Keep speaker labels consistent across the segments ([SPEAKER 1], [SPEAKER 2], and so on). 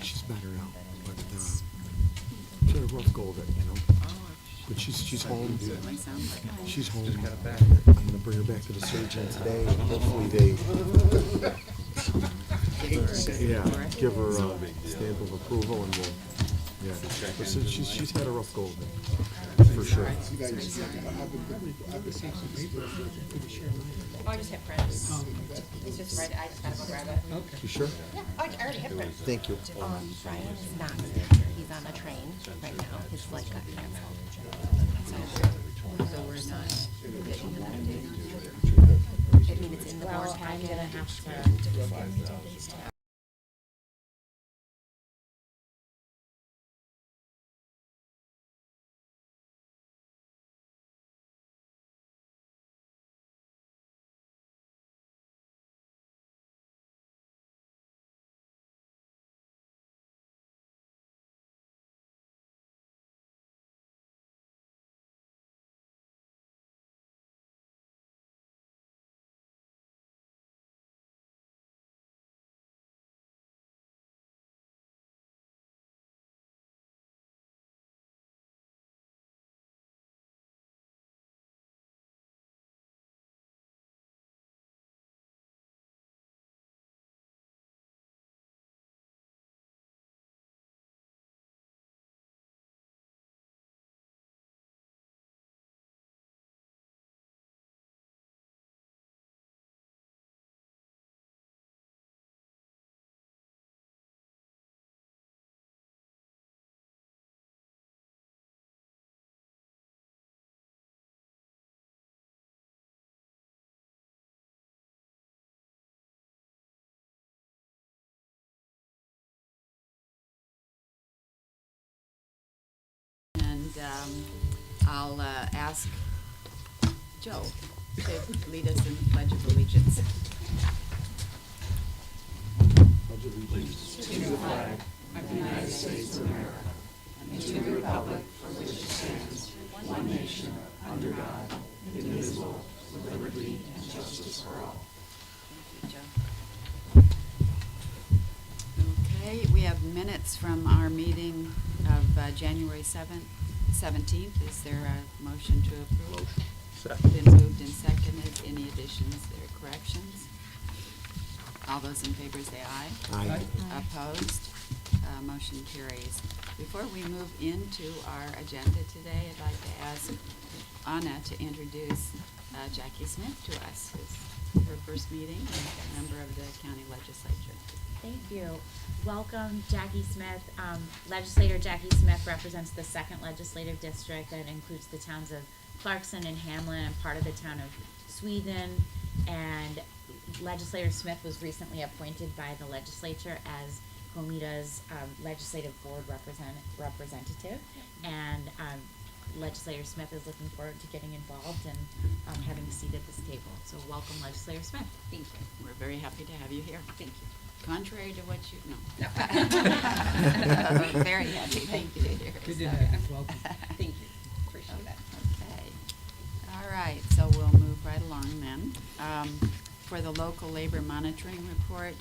[SPEAKER 1] she's better now, but she had a rough go of it, you know. But she's home.
[SPEAKER 2] Certainly sounds like it.
[SPEAKER 1] She's home. I'm gonna bring her back to the surgeon today, and hopefully they give her a stamp of approval, and we'll But she's had a rough go of it, for sure.
[SPEAKER 3] Oh, I just hit print. It's just right. I just gotta go grab it.
[SPEAKER 4] Okay.
[SPEAKER 1] You sure?
[SPEAKER 3] Yeah. Oh, I already hit print.
[SPEAKER 1] Thank you.
[SPEAKER 3] Brian is not here. He's on a train right now. His flight got canceled.
[SPEAKER 2] So we're not getting an update on that.
[SPEAKER 3] I mean, it's in the board
[SPEAKER 5] Well, I'm
[SPEAKER 3] packet.
[SPEAKER 5] gonna have to.
[SPEAKER 2] And I'll ask Joe to lead us in the Pledge of Allegiance. Okay, we have minutes from our meeting of January 17th. Is there a motion to approve? Been moved and seconded. Any additions or corrections? All those in favor say aye.
[SPEAKER 1] Aye.
[SPEAKER 2] Opposed? Motion carries. Before we move into our agenda today, I'd like to ask Anna to introduce Jackie Smith to us. It's her first meeting as a member of the county legislature.
[SPEAKER 5] Thank you. Welcome, Jackie Smith. Legislator Jackie Smith represents the 2nd legislative district that includes the towns of Clarkson and Hamlin and part of the town of Sweden. And Legislator Smith was recently appointed by the legislature as COMIDA's legislative board representative. And Legislator Smith is looking forward to getting involved and having a seat at this table. So welcome, Legislator Smith.
[SPEAKER 2] Thank you. We're very happy to have you here.
[SPEAKER 3] Thank you.
[SPEAKER 2] Contrary to what you, no. We're very happy, thank you.
[SPEAKER 4] Good to have you. Welcome.
[SPEAKER 3] Thank you. Appreciate that.
[SPEAKER 2] Okay. All right, so we'll move right along then. For the local labor monitoring report,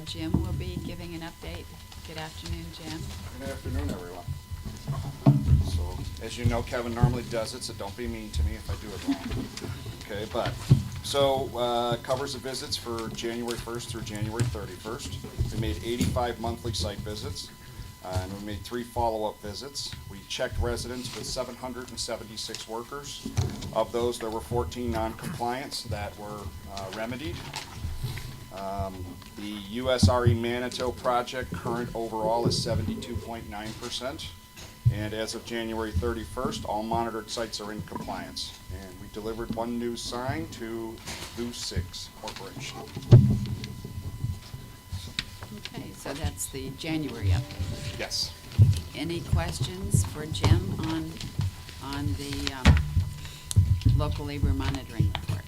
[SPEAKER 2] Jim will be giving an update. Good afternoon, Jim.
[SPEAKER 6] Good afternoon, everyone. So, as you know, Kevin normally does it, so don't be mean to me if I do it wrong. Okay, covers the visits for January 1st through January 31st. We made 85 monthly site visits, and we made 3 follow-up visits. We checked residents with 776 workers. Of those, there were 14 non-compliance that were remedied. The USRE Manitou project current overall is 72.9%. And as of January 31st, all monitored sites are in compliance. And we delivered 1 new sign to Blue 6 Corporation.
[SPEAKER 2] Okay, so that's the January update.
[SPEAKER 6] Yes.
[SPEAKER 2] Any questions for Jim on the local labor monitoring report?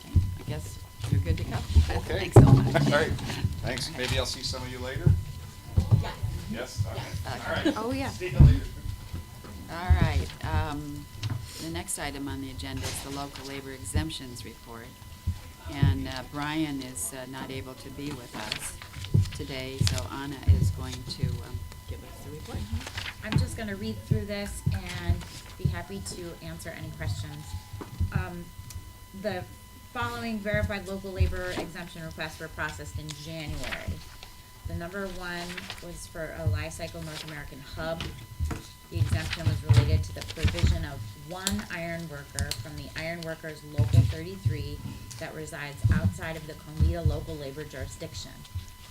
[SPEAKER 2] Okay, I guess you're good to go.
[SPEAKER 6] Okay.
[SPEAKER 2] Thanks so much.
[SPEAKER 6] All right. Thanks. Maybe I'll see some of you later.
[SPEAKER 5] Yeah.
[SPEAKER 6] Yes? Okay. All right.
[SPEAKER 2] Oh, yeah.
[SPEAKER 6] See you later.
[SPEAKER 2] All right, the next item on the agenda is the local labor exemptions report. And Brian is not able to be with us today, so Anna is going to give us the report.
[SPEAKER 5] I'm just gonna read through this and be happy to answer any questions. The following verified local labor exemption requests were processed in January. The number one was for a Li-Cycle North American hub. The exemption was related to the provision of one iron worker from the Iron Workers Local 33 that resides outside of the COMIDA local labor jurisdiction.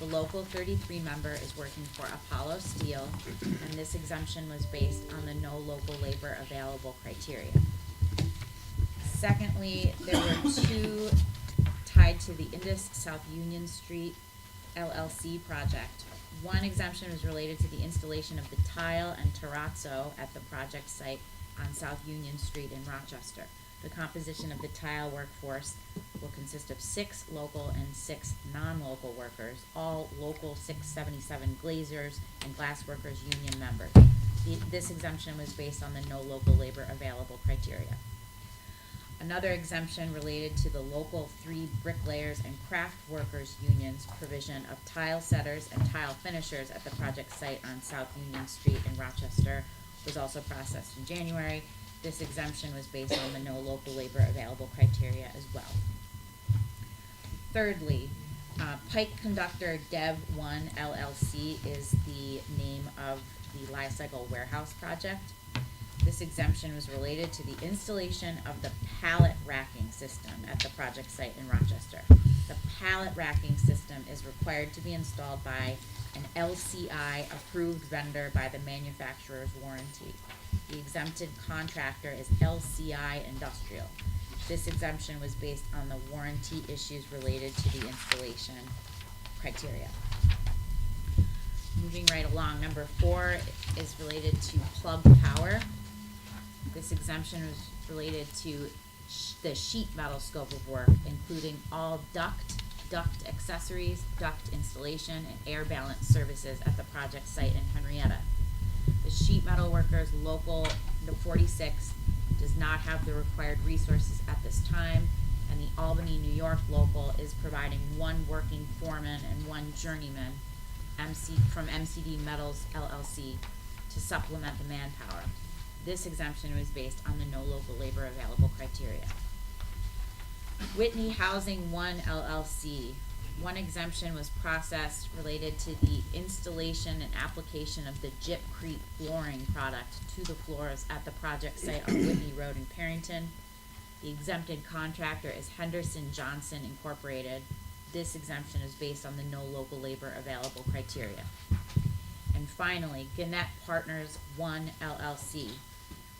[SPEAKER 5] The Local 33 member is working for Apollo Steel, and this exemption was based on the no local labor available criteria. Secondly, there were two tied to the Indus South Union Street LLC project. One exemption was related to the installation of the tile and terrazzo at the project site on South Union Street in Rochester. The composition of the tile workforce will consist of 6 local and 6 non-local workers, all local 677 glazers and glass workers union members. This exemption was based on the no local labor available criteria. Another exemption related to the local 3 bricklayers and craft workers unions provision of tile setters and tile finishers at the project site on South Union Street in Rochester was also processed in January. This exemption was based on the no local labor available criteria as well. Thirdly, Pike Conductor Dev 1 LLC is the name of the Li-Cycle warehouse project. This exemption was related to the installation of the pallet racking system at the project site in Rochester. The pallet racking system is required to be installed by an LCI approved vendor by the manufacturer's warranty. The exempted contractor is LCI Industrial. This exemption was based on the warranty issues related to the installation criteria. Moving right along, number 4 is related to plug power. This exemption was related to the sheet metal scope of work, including all duct accessories, duct installation, and air balance services at the project site in Henrietta. The sheet metal workers local, the 46, does not have the required resources at this time, and the Albany, New York local is providing 1 working foreman and 1 journeyman from MCD Metals LLC to supplement the manpower. This exemption was based on the no local labor available criteria. Whitney Housing 1 LLC. 1 exemption was processed related to the installation and application of the Gypcrete flooring product to the floors at the project site on Whitney Road in Perrington. The exempted contractor is Henderson Johnson Incorporated. This exemption is based on the no local labor available criteria. And finally, Gannett Partners 1 LLC.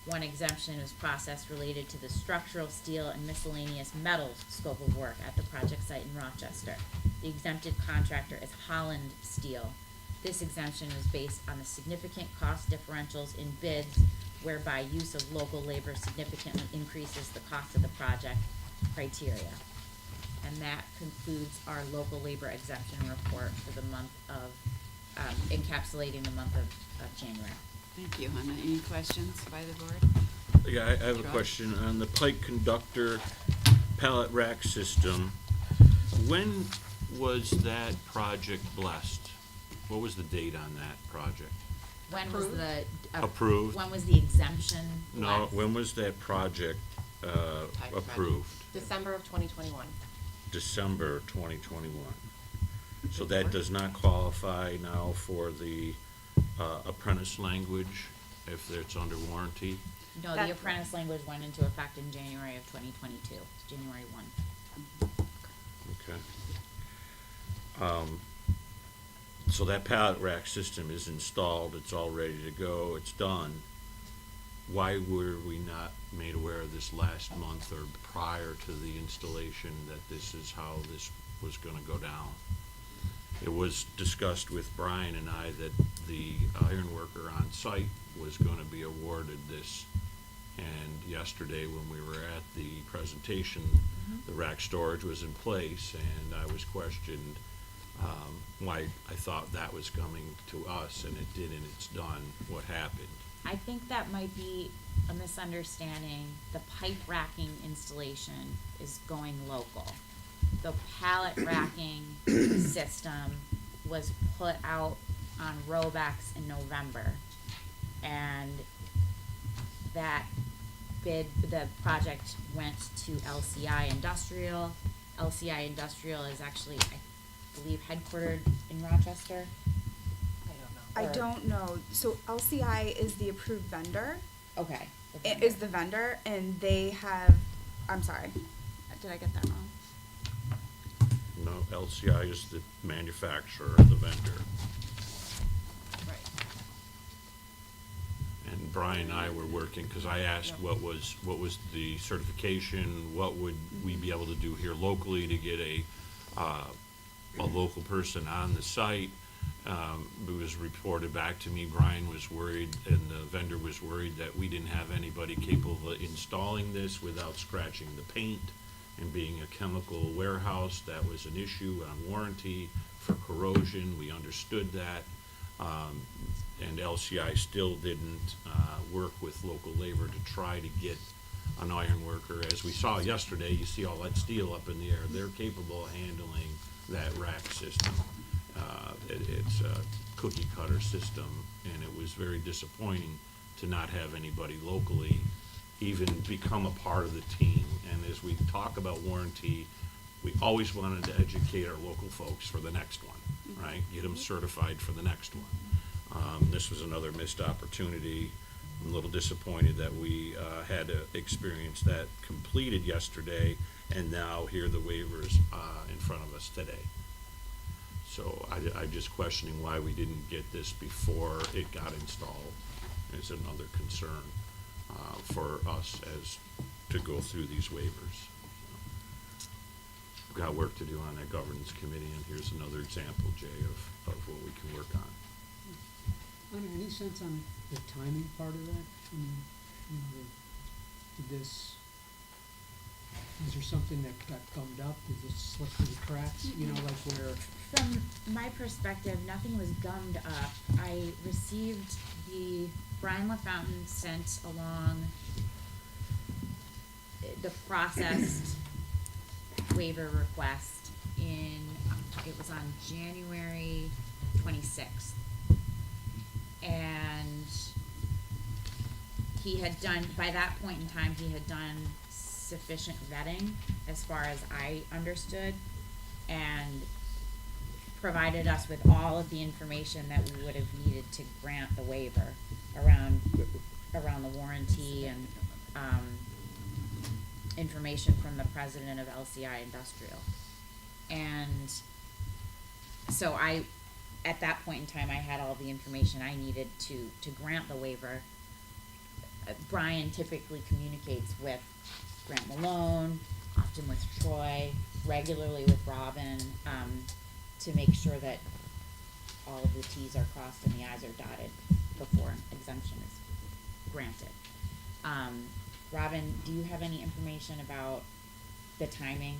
[SPEAKER 5] 1 exemption was processed related to the structural steel and miscellaneous metals scope of work at the project site in Rochester. The exempted contractor is Holland Steel. This exemption was based on the significant cost differentials in bids whereby use of local labor significantly increases the cost of the project criteria. And that concludes our local labor exemption report for the month of, encapsulating the month of January.
[SPEAKER 2] Thank you, Hannah. Any questions by the board?
[SPEAKER 4] Yeah, I have a
[SPEAKER 2] Sure.
[SPEAKER 4] question on the Pike Conductor pallet rack system. When was that project blessed? What was the date on that project?
[SPEAKER 5] When was the
[SPEAKER 4] Approved?
[SPEAKER 5] When was the exemption?
[SPEAKER 4] No,
[SPEAKER 5] left?
[SPEAKER 4] when was that project approved?
[SPEAKER 3] December of 2021.
[SPEAKER 4] December 2021. So that does not qualify now for the apprentice language if it's under warranty?
[SPEAKER 5] No, the apprentice language went into effect in January of 2022, January 1.
[SPEAKER 4] Okay. So that pallet rack system is installed, it's all ready to go, it's done. Why were we not made aware of this last month or prior to the installation that this is how this was gonna go down? It was discussed with Brian and I that the iron worker on site was gonna be awarded this. And yesterday, when we were at the presentation, the rack storage was in place, and I was questioned why I thought that was coming to us, and it did, and it's done. What happened?
[SPEAKER 5] I think that might be a misunderstanding. The pipe racking installation is going local. The pallet racking system was put out on Robex in November. And that the project went to LCI Industrial. LCI Industrial is actually, I believe, headquartered in Rochester.
[SPEAKER 3] I don't know.
[SPEAKER 7] I don't know. So LCI is the approved vendor.
[SPEAKER 5] Okay.
[SPEAKER 7] It is the vendor, and they have, I'm sorry, did I get that wrong?
[SPEAKER 4] No, LCI is the manufacturer, the vendor.
[SPEAKER 7] Right.
[SPEAKER 4] And Brian and I were working, because I asked what was the certification, what would we be able to do here locally to get a local person on the site. It was reported back to me, Brian was worried, and the vendor was worried that we didn't have anybody capable of installing this without scratching the paint. And being a chemical warehouse, that was an issue on warranty for corrosion, we understood that. And LCI still didn't work with local labor to try to get an iron worker. As we saw yesterday, you see all that steel up in the air, they're capable of handling that rack system. It's a cookie cutter system, and it was very disappointing to not have anybody locally even become a part of the team. And as we talk about warranty, we always wanted to educate our local folks for the next one, right? Get them certified for the next one. This was another missed opportunity. I'm a little disappointed that we had to experience that completed yesterday, and now hear the waivers in front of us today. So I'm just questioning why we didn't get this before it got installed. It's another concern for us as to go through these waivers. We've got work to do on that governance committee, and here's another example, Jay, of what we can work on.
[SPEAKER 8] Any sense on the timing part of that? I mean, is there something that got gummed up? Did this slip through the cracks? You know, like where?
[SPEAKER 5] From my perspective, nothing was gummed up. I received Brian LaFountain sent along the processed waiver request it was on January 26th. And he had done, by that point in time, he had done sufficient vetting, as far as I understood, and provided us with all of the information that we would have needed to grant the waiver around the warranty and information from the president of LCI Industrial. And so at that point in time, I had all the information I needed to grant the waiver. Brian typically communicates with Grant Malone, often with Troy, regularly with Robin, to make sure that all of the T's are crossed and the I's are dotted before an exemption is granted. Robin, do you have any information about the timing?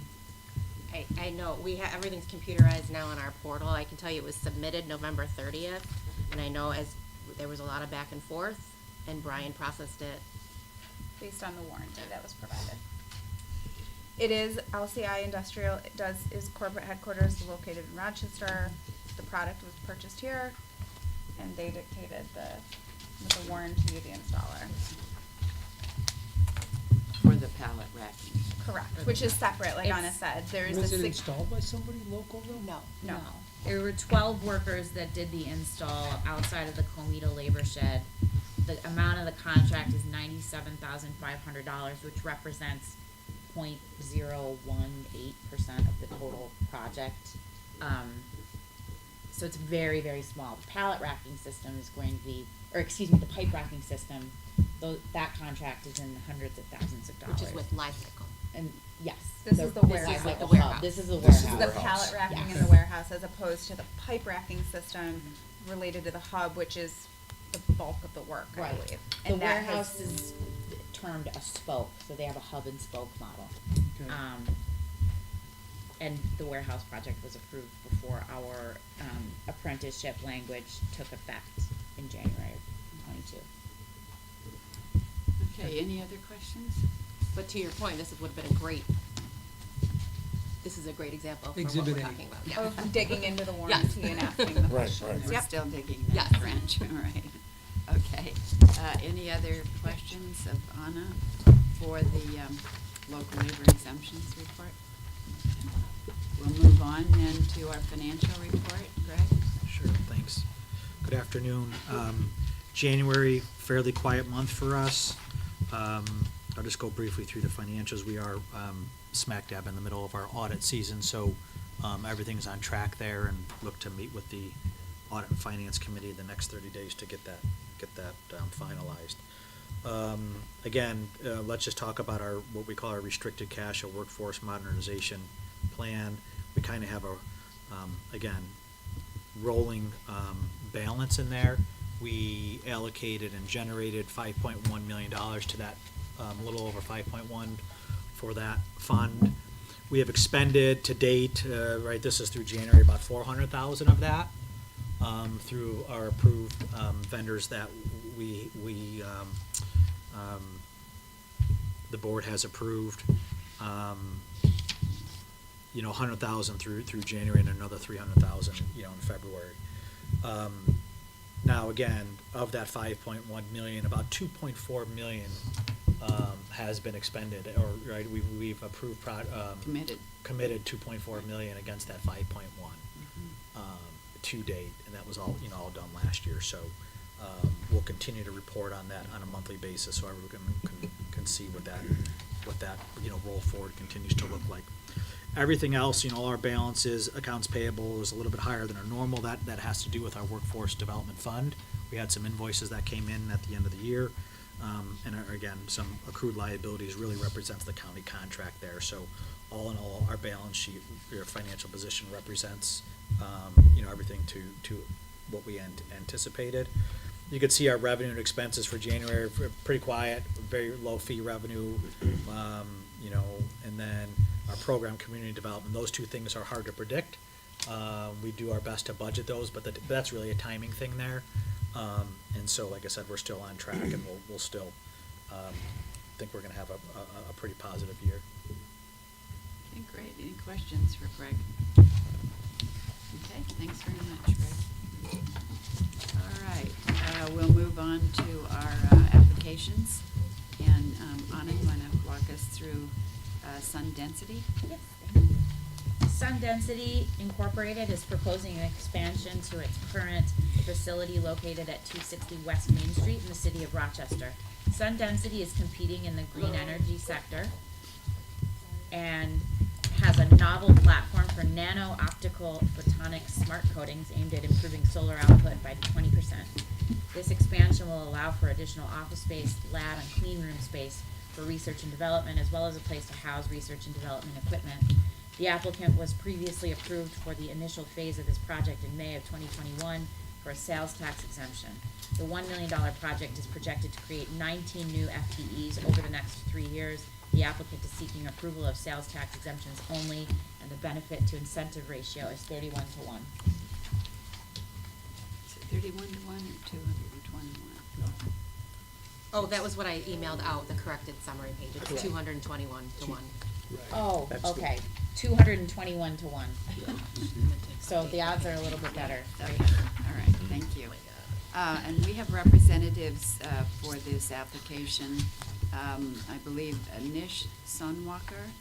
[SPEAKER 3] I know, everything's computerized now on our portal. I can tell you it was submitted November 30th, and I know there was a lot of back and forth, and Brian processed it.
[SPEAKER 7] Based on the warranty that was provided. It is LCI Industrial, is corporate headquarters located in Rochester. The product was purchased here, and they dictated the warranty of the installer.
[SPEAKER 2] For the pallet racking.
[SPEAKER 7] Correct, which is separate, like Anna
[SPEAKER 5] It's-
[SPEAKER 7] said. There's
[SPEAKER 8] Was
[SPEAKER 7] a
[SPEAKER 8] it installed by somebody local though?
[SPEAKER 3] No.
[SPEAKER 7] No.
[SPEAKER 5] There were 12 workers that did the install outside of the COMIDA labor shed. The amount of the contract is $97,500, which represents 0.018% of the total project. So it's very, very small. The pallet racking system is going to be, the pipe racking system, that contract is in the hundreds of thousands of dollars.
[SPEAKER 3] Which is with Life-Cycle.
[SPEAKER 5] And yes.
[SPEAKER 7] This is the warehouse.
[SPEAKER 3] Like the
[SPEAKER 5] hub.
[SPEAKER 3] warehouse.
[SPEAKER 5] This is the
[SPEAKER 7] This
[SPEAKER 5] warehouse.
[SPEAKER 7] is the pallet racking
[SPEAKER 5] Yes.
[SPEAKER 7] in the warehouse, as opposed to the pipe racking system related to the hub, which is the bulk of the work, I
[SPEAKER 5] Right.
[SPEAKER 7] believe.
[SPEAKER 5] The
[SPEAKER 7] And that
[SPEAKER 5] warehouse
[SPEAKER 7] has-
[SPEAKER 5] is termed a spoke, so they have a hub and spoke model.
[SPEAKER 8] Okay.
[SPEAKER 5] And the warehouse project was approved before our apprenticeship language took effect in January of '22.
[SPEAKER 2] Okay, any other questions?
[SPEAKER 3] But to your point, this would have been a great this is a great example for what
[SPEAKER 8] Exhibit
[SPEAKER 3] we're
[SPEAKER 8] A.
[SPEAKER 3] talking about. Yeah.
[SPEAKER 7] Of digging into the warranty and asking the
[SPEAKER 1] Right,
[SPEAKER 7] questions.
[SPEAKER 1] right.
[SPEAKER 2] We're
[SPEAKER 3] Yep.
[SPEAKER 2] still digging
[SPEAKER 3] Yes.
[SPEAKER 2] that French, right. Okay. Any other questions of Anna for the local labor exemptions report? We'll move on then to our financial report. Greg?
[SPEAKER 9] Sure, thanks. Good afternoon. January, fairly quiet month for us. I'll just go briefly through the financials. We are smack dab in the middle of our audit season, so everything's on track there, and look to meet with the Audit and Finance Committee the next 30 days to get that finalized. Again, let's just talk about our, what we call our restricted cash, or workforce modernization plan. We kind of have a, again, rolling balance in there. We allocated and generated $5.1 million to that, a little over 5.1 for that fund. We have expended to date, right, this is through January, about 400,000 of that through our approved vendors that the board has approved. 100,000 through January, and another 300,000, in February. Now, again, of that 5.1 million, about 2.4 million has been expended, or, right, we've approved, committed 2.4 million against that 5.1 to date, and that was all, all done last year. So we'll continue to report on that on a monthly basis, so everyone can see what that roll forward continues to look like. Everything else, all our balances, accounts payable is a little bit higher than our normal. That has to do with our workforce development fund. We had some invoices that came in at the end of the year. And again, some accrued liabilities really represents the county contract there. So all in all, our balance sheet, our financial position represents, everything to what we anticipated. You can see our revenue and expenses for January, pretty quiet, very low fee revenue, and then our program community development. Those two things are hard to predict. We do our best to budget those, but that's really a timing thing there. And so, like I said, we're still on track, and we'll still think we're going to have a pretty positive year.
[SPEAKER 2] Okay, great. Any questions for Greg? Okay, thanks very much, Greg. All right, we'll move on to our applications. And Anna, you want to walk us through Sun Density?
[SPEAKER 5] Yes. Sun Density Incorporated is proposing an expansion to its current facility located at 260 West Main Street in the city of Rochester. Sun Density is competing in the green energy sector and has a novel platform for nano-optical photonic smart coatings aimed at improving solar output by 20%. This expansion will allow for additional office space, lab, and clean room space for research and development, as well as a place to house research and development equipment. The applicant was previously approved for the initial phase of this project in May of 2021 for a sales tax exemption. The $1 million project is projected to create 19 new FTEs over the next 3 years. The applicant is seeking approval of sales tax exemptions only, and the benefit to incentive ratio is 31 to 1.
[SPEAKER 2] Is it 31 to 1 or 221?
[SPEAKER 3] Oh, that was what I emailed out, the corrected summary page. It's
[SPEAKER 9] Correct.
[SPEAKER 3] 221 to 1.
[SPEAKER 5] Oh,
[SPEAKER 9] That's the-
[SPEAKER 5] okay. 221 to 1. So the odds are a little bit better,
[SPEAKER 2] Okay,
[SPEAKER 5] right?
[SPEAKER 2] all right, thank you. And we have representatives for this application. I believe Nish Sonwalker,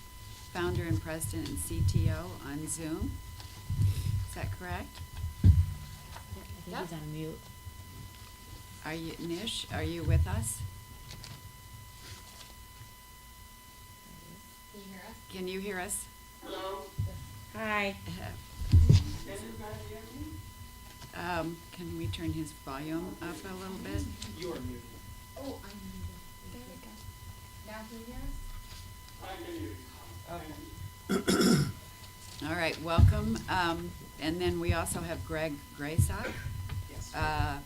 [SPEAKER 2] founder and president and CTO on Zoom. Is that correct?
[SPEAKER 5] I think he's on mute.
[SPEAKER 2] Are you, Nish, are you with us? Can you hear us?
[SPEAKER 5] Hi.
[SPEAKER 2] Can we turn his volume up a little bit?
[SPEAKER 5] Oh, I'm muted.
[SPEAKER 7] There we go.
[SPEAKER 5] Now can you hear us?
[SPEAKER 2] All right, welcome. And then we also have Greg Graysock,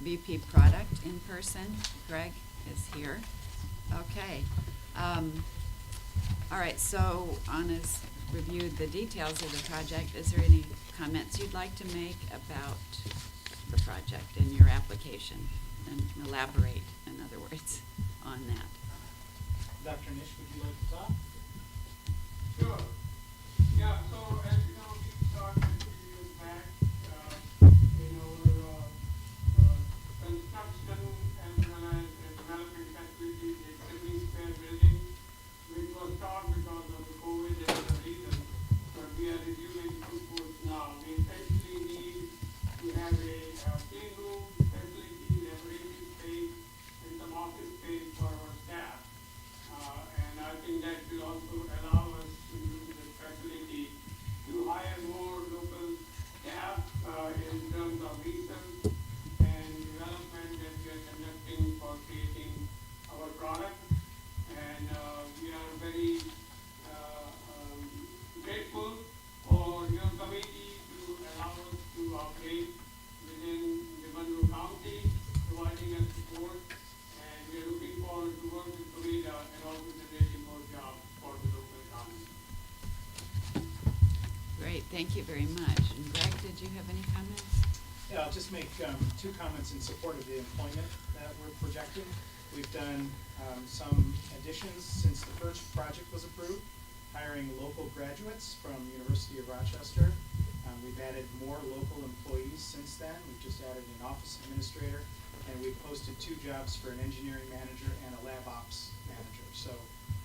[SPEAKER 2] VP Product in person. Greg is here. Okay. All right, so Anna's reviewed the details of the project. Is there any comments you'd like to make about the project and your application? And elaborate, in other words, on that.
[SPEAKER 10] Dr. Nish, would you like to talk? Yeah, so as you know, we started a few years back, in our, construction as well as development facilities, the Sydney Square building, which was stopped because of the COVID and other reasons, but we are resuming full force now. We essentially need to have a clean room facility, laboratory space, and some office space for our staff. And I think that will also allow us to use this facility to hire more local staff in terms of research and development that we are conducting for creating our product. And we are very grateful for your committee to allow us to operate within the Monroe County, providing us support. And we are looking forward to work with COMIDA and also generating more jobs for the local economy.
[SPEAKER 2] Great, thank you very much. And Greg, did you have any comments?
[SPEAKER 11] Yeah, I'll just make two comments in support of the employment that we're projecting. We've done some additions since the first project was approved, hiring local graduates from University of Rochester. We've added more local employees since then. We've just added an office administrator, and we've posted 2 jobs for an engineering manager and a lab ops manager. So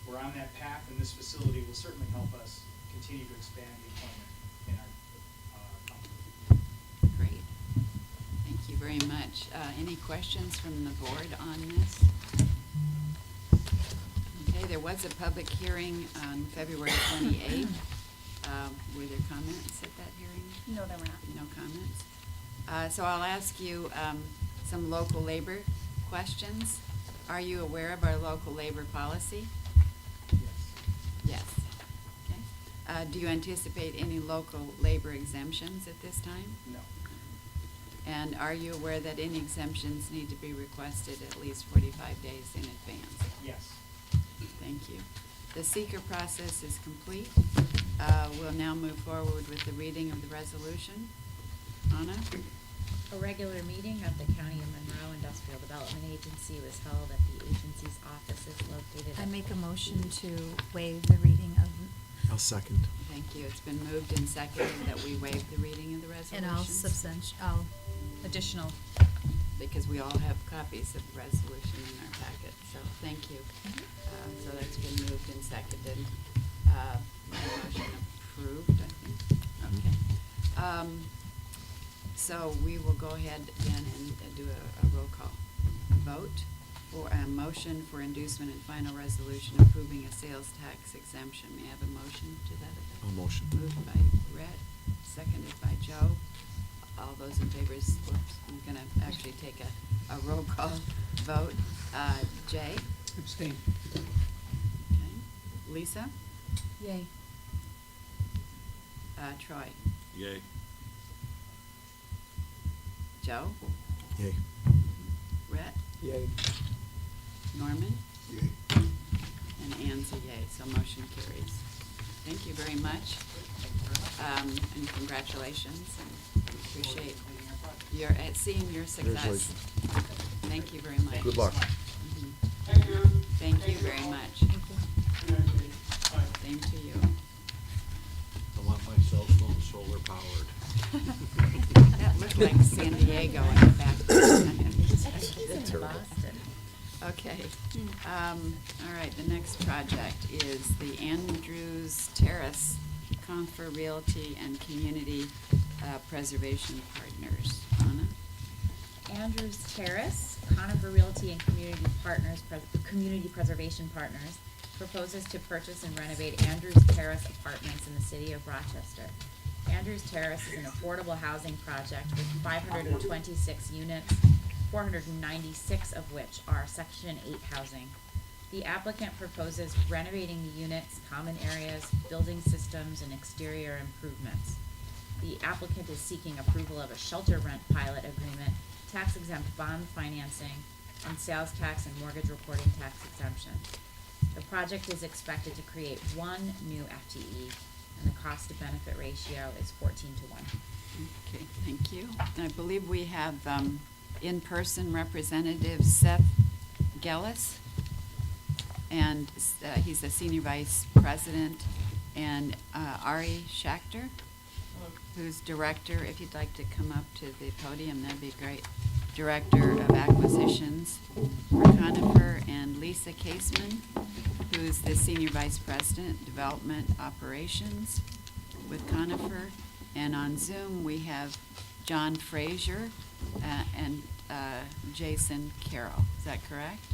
[SPEAKER 11] we're on that path, and this facility will certainly help us continue to expand the employment in our company.
[SPEAKER 2] Great. Thank you very much. Any questions from the board on this? Okay, there was a public hearing on February 28th. Were there comments at that hearing?
[SPEAKER 7] No, there were not.
[SPEAKER 2] No comments. So I'll ask you some local labor questions. Are you aware of our local labor policy?
[SPEAKER 11] Yes.
[SPEAKER 2] Yes. Okay. Do you anticipate any local labor exemptions at this time?
[SPEAKER 11] No.
[SPEAKER 2] And are you aware that any exemptions need to be requested at least 45 days in advance?
[SPEAKER 11] Yes.
[SPEAKER 2] Thank you. The seeker process is complete. We'll now move forward with the reading of the resolution. Anna?
[SPEAKER 5] A regular meeting of the County of Monroe Industrial Development Agency was held at the agency's offices located
[SPEAKER 12] I
[SPEAKER 5] at
[SPEAKER 12] make a motion to waive the reading of,
[SPEAKER 1] I'll second.
[SPEAKER 2] Thank you. It's been moved and seconded that we waive the reading of the
[SPEAKER 12] and
[SPEAKER 2] resolution.
[SPEAKER 12] all additional.
[SPEAKER 2] Because we all have copies of the resolution in our packet, so thank you. So that's been moved and seconded. Motion approved, I think. Okay. So we will go ahead then and do a roll call vote for a motion for inducement and final resolution approving a sales tax exemption. May I have a motion to that effect?
[SPEAKER 1] A motion.
[SPEAKER 2] Moved by Rhett, seconded by Joe. All those in favor, I'm gonna actually take a roll call vote. Jay?
[SPEAKER 8] Abstain.
[SPEAKER 2] Okay. Lisa?
[SPEAKER 12] Yay.
[SPEAKER 2] Troy?
[SPEAKER 4] Yay.
[SPEAKER 2] Joe?
[SPEAKER 1] Yay.
[SPEAKER 2] Rhett?
[SPEAKER 8] Yay.
[SPEAKER 2] Norman?
[SPEAKER 1] Yay.
[SPEAKER 2] And Ann's a yay, so motion carries. Thank you very much. And congratulations, and appreciate seeing your success.
[SPEAKER 1] Congratulations.
[SPEAKER 2] Thank you very much.
[SPEAKER 1] Good luck.
[SPEAKER 2] Mhm.
[SPEAKER 10] Thank you.
[SPEAKER 2] Thank you very much.
[SPEAKER 10] Bye.
[SPEAKER 2] Same to you.
[SPEAKER 4] I want my cell phone solar powered.
[SPEAKER 2] That looked like San Diego in the back.
[SPEAKER 5] He's in
[SPEAKER 1] Terrible.
[SPEAKER 5] Boston.
[SPEAKER 2] Okay, all right, the next project is the Andrews Terrace Confer Realty and Community Preservation Partners. Anna?
[SPEAKER 5] Andrews Terrace, Conifer Realty and Community Preservation Partners proposes to purchase and renovate Andrews Terrace apartments in the city of Rochester. Andrews Terrace is an affordable housing project with 526 units, 496 of which are Section 8 housing. The applicant proposes renovating the units, common areas, building systems, and exterior improvements. The applicant is seeking approval of a shelter rent pilot agreement, tax-exempt bond financing, and sales tax and mortgage reporting tax exemptions. The project is expected to create 1 new FTE, and the cost-to-benefit ratio is 14:1.
[SPEAKER 2] Okay, thank you. I believe we have in-person Representative Seth Gellis, and he's the Senior Vice President and Ari Schachter, who's director, if you'd like to come up to the podium, that'd be great. Director of Acquisitions for Conifer, and Lisa Caseman, who's the Senior Vice President, Development Operations with Conifer. And on Zoom, we have John Frazier and Jason Carroll. Is that correct?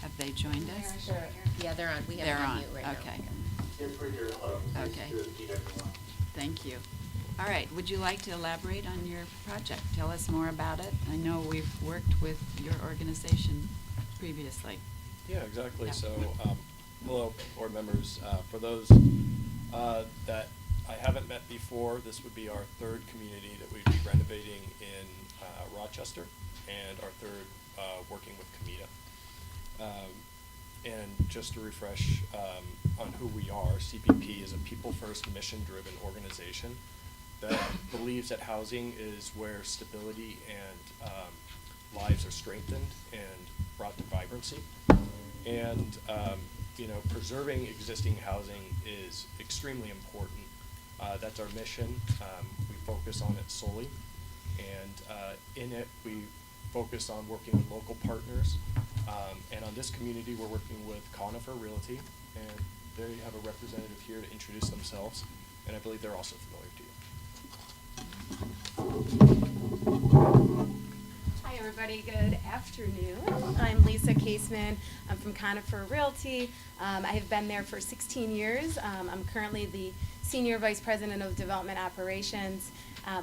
[SPEAKER 2] Have they joined us?
[SPEAKER 3] Yeah, they're on, we have
[SPEAKER 2] They're
[SPEAKER 3] them on
[SPEAKER 2] on,
[SPEAKER 3] mute right now.
[SPEAKER 2] okay. Okay. Thank you. All right, would you like to elaborate on your project? Tell us more about it. I know we've worked with your organization previously.
[SPEAKER 13] Yeah, exactly.
[SPEAKER 2] Yeah.
[SPEAKER 13] So, hello, board members. For those that I haven't met before, this would be our third community that we'd be renovating in Rochester, and our third working with COMIDA. And just to refresh on who we are, CPP is a people-first, mission-driven organization that believes that housing is where stability and lives are strengthened and brought to vibrancy. And preserving existing housing is extremely important. That's our mission. We focus on it solely, and in it we focus on working with local partners. And on this community, we're working with Conifer Realty, and they have a representative here to introduce themselves, and I believe they're also familiar to you.
[SPEAKER 14] Hi everybody, good afternoon. I'm Lisa Caseman. I'm from Conifer Realty. I have been there for 16 years. I'm currently the Senior Vice President of Development Operations.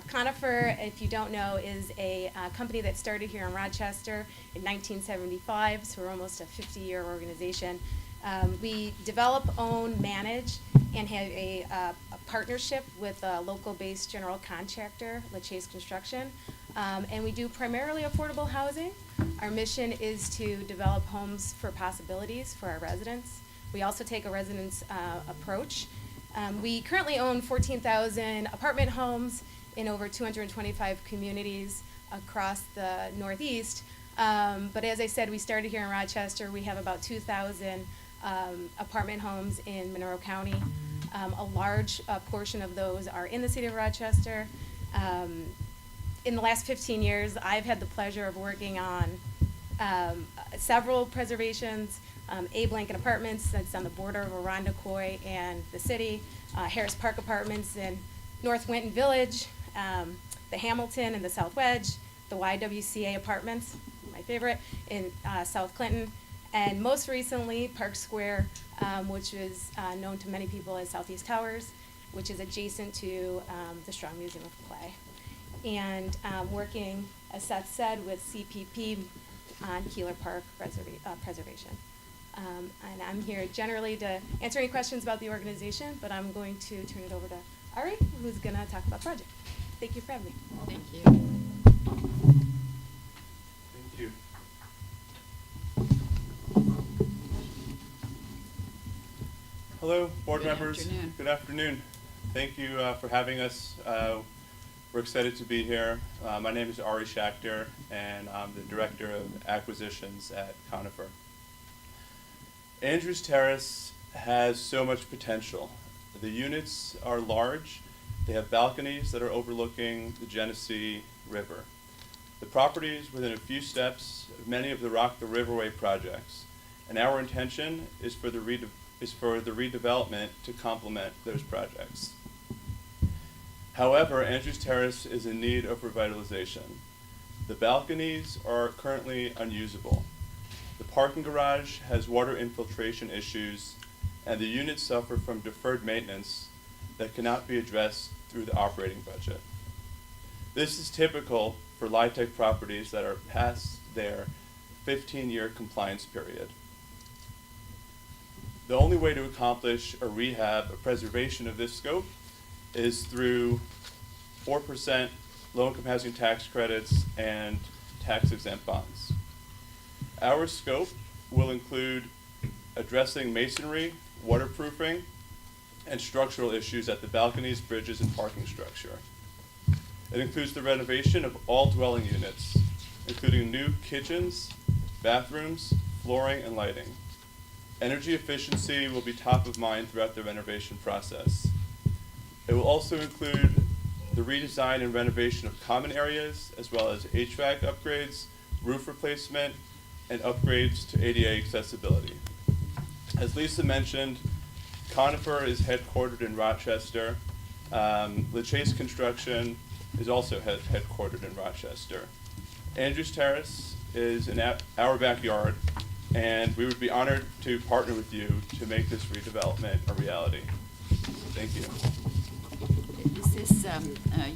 [SPEAKER 14] Conifer, if you don't know, is a company that started here in Rochester in 1975, so we're almost a 50-year organization. We develop, own, manage, and have a partnership with a local-based general contractor, LaChase Construction, and we do primarily affordable housing. Our mission is to develop homes for possibilities for our residents. We also take a residence approach. We currently own 14,000 apartment homes in over 225 communities across the Northeast. But as I said, we started here in Rochester. We have about 2,000 apartment homes in Monroe County. A large portion of those are in the city of Rochester. In the last 15 years, I've had the pleasure of working on several preservations. Abe Lincoln Apartments, that's on the border of Arundecoy and the city. Harris Park Apartments in North Winton Village. The Hamilton and the South Wedge. The YWCA Apartments, my favorite, in South Clinton. And most recently, Park Square, which is known to many people as Southeast Towers, which is adjacent to the Strong Museum of Clay. And working, as Seth said, with CPP on Keeler Park preservation. And I'm here generally to answer any questions about the organization, but I'm going to turn it over to Ari, who's going to talk about the project. Thank you for having me.
[SPEAKER 2] Thank you.
[SPEAKER 13] Thank you. Hello, board
[SPEAKER 2] Good
[SPEAKER 13] members.
[SPEAKER 2] afternoon.
[SPEAKER 13] Good afternoon. Thank you for having us. We're excited to be here. My name is Ari Schachter, and I'm the Director of Acquisitions at Conifer. Andrews Terrace has so much potential. The units are large. They have balconies that are overlooking the Genesee River. The property is within a few steps of many of the Rock the Riverway projects, and our intention is for the redevelopment to complement those projects. However, Andrews Terrace is in need of revitalization. The balconies are currently unusable. The parking garage has water infiltration issues, and the units suffer from deferred maintenance that cannot be addressed through the operating budget. This is typical for LIHTC properties that are past their 15-year compliance period. The only way to accomplish a rehab, a preservation of this scope, is through 4% low-income housing tax credits and tax-exempt bonds. Our scope will include addressing masonry, waterproofing, and structural issues at the balconies, bridges, and parking structure. It includes the renovation of all dwelling units, including new kitchens, bathrooms, flooring, and lighting.
[SPEAKER 15] Energy efficiency will be top of mind throughout the renovation process. It will also include the redesign and renovation of common areas, as well as HVAC upgrades, roof replacement, and upgrades to ADA accessibility. As Lisa mentioned, Conifer is headquartered in Rochester. LaChase Construction is also headquartered in Rochester. Andrews Terrace is in our backyard, and we would be honored to partner with you to make this redevelopment a reality. Thank you.
[SPEAKER 2] Is this,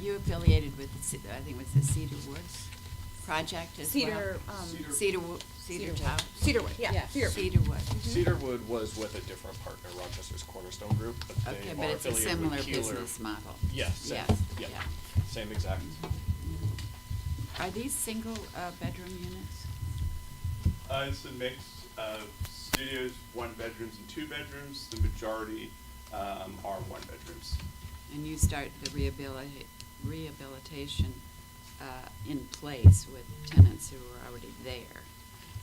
[SPEAKER 2] you affiliated with, I think it was the Cedar Woods project as well?
[SPEAKER 14] Cedarwood, yeah.
[SPEAKER 2] Cedarwood.
[SPEAKER 13] Cedarwood was with a different partner, Rochester's Cornerstone Group, but
[SPEAKER 2] Okay,
[SPEAKER 13] they
[SPEAKER 2] but
[SPEAKER 13] are
[SPEAKER 2] it's a
[SPEAKER 13] affiliated
[SPEAKER 2] similar
[SPEAKER 13] with Keeler.
[SPEAKER 2] business model.
[SPEAKER 13] Yes, same,
[SPEAKER 2] Yes,
[SPEAKER 13] yeah,
[SPEAKER 2] yeah.
[SPEAKER 13] same exact.
[SPEAKER 2] Are these single bedroom units?
[SPEAKER 15] It's a mix of studios, 1 bedrooms and 2 bedrooms. The majority are 1 bedrooms.
[SPEAKER 2] And you start the rehabilitation in place with tenants who are already there?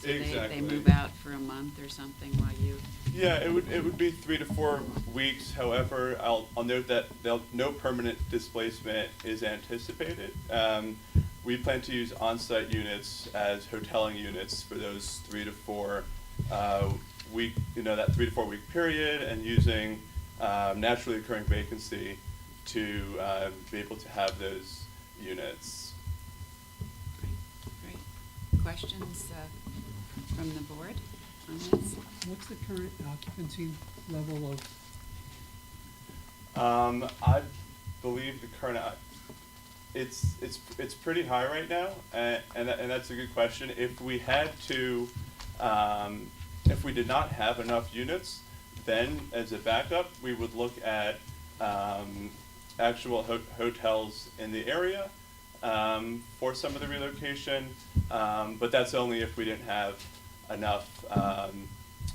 [SPEAKER 2] So
[SPEAKER 15] Exactly.
[SPEAKER 2] they move out for a month or something while you?
[SPEAKER 15] Yeah, it would be 3 to 4 weeks. However, I'll note that no permanent displacement is anticipated. We plan to use on-site units as hoteling units for those 3 to 4 week, that 3 to 4 week period, and using naturally occurring vacancy to be able to have those units.
[SPEAKER 2] Great. Questions from the board on this?
[SPEAKER 8] What's the current occupancy level of?
[SPEAKER 15] I believe the current, it's pretty high right now, and that's a good question. If we had to, if we did not have enough units, then as a backup, we would look at actual hotels in the area for some of the relocation, but that's only if we didn't have enough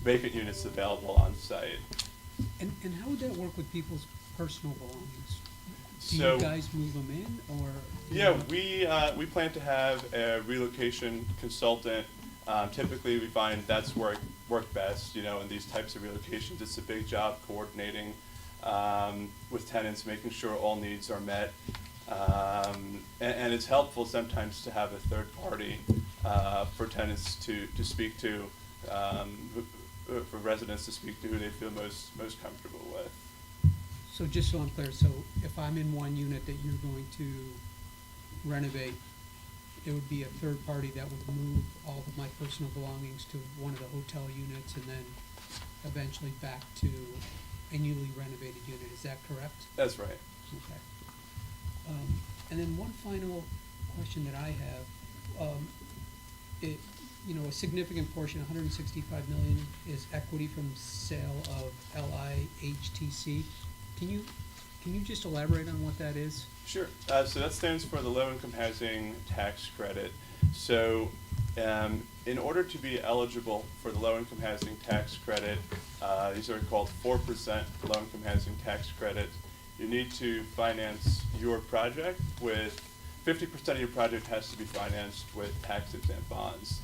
[SPEAKER 15] vacant units available on site.
[SPEAKER 8] And how would that work with people's personal belongings? Do
[SPEAKER 15] So-
[SPEAKER 8] you guys move them in, or?
[SPEAKER 15] Yeah, we plan to have a relocation consultant. Typically, we find that's work best, in these types of relocations. It's a big job coordinating with tenants, making sure all needs are met. And it's helpful sometimes to have a third party for tenants to speak to, for residents to speak to who they feel most comfortable with.
[SPEAKER 8] So just so I'm clear, so if I'm in one unit that you're going to renovate, it would be a third party that would move all of my personal belongings to one of the hotel units and then eventually back to a newly renovated unit, is that correct?
[SPEAKER 15] That's right.
[SPEAKER 8] Okay. And then one final question that I have, a significant portion, 165 million, is equity from sale of LIHTC. Can you just elaborate on what that is?
[SPEAKER 15] Sure. So that stands for the Low Income Housing Tax Credit. So in order to be eligible for the Low Income Housing Tax Credit, these are called 4% Low Income Housing Tax Credit. You need to finance your project with 50% of your project has to be financed with tax-exempt bonds.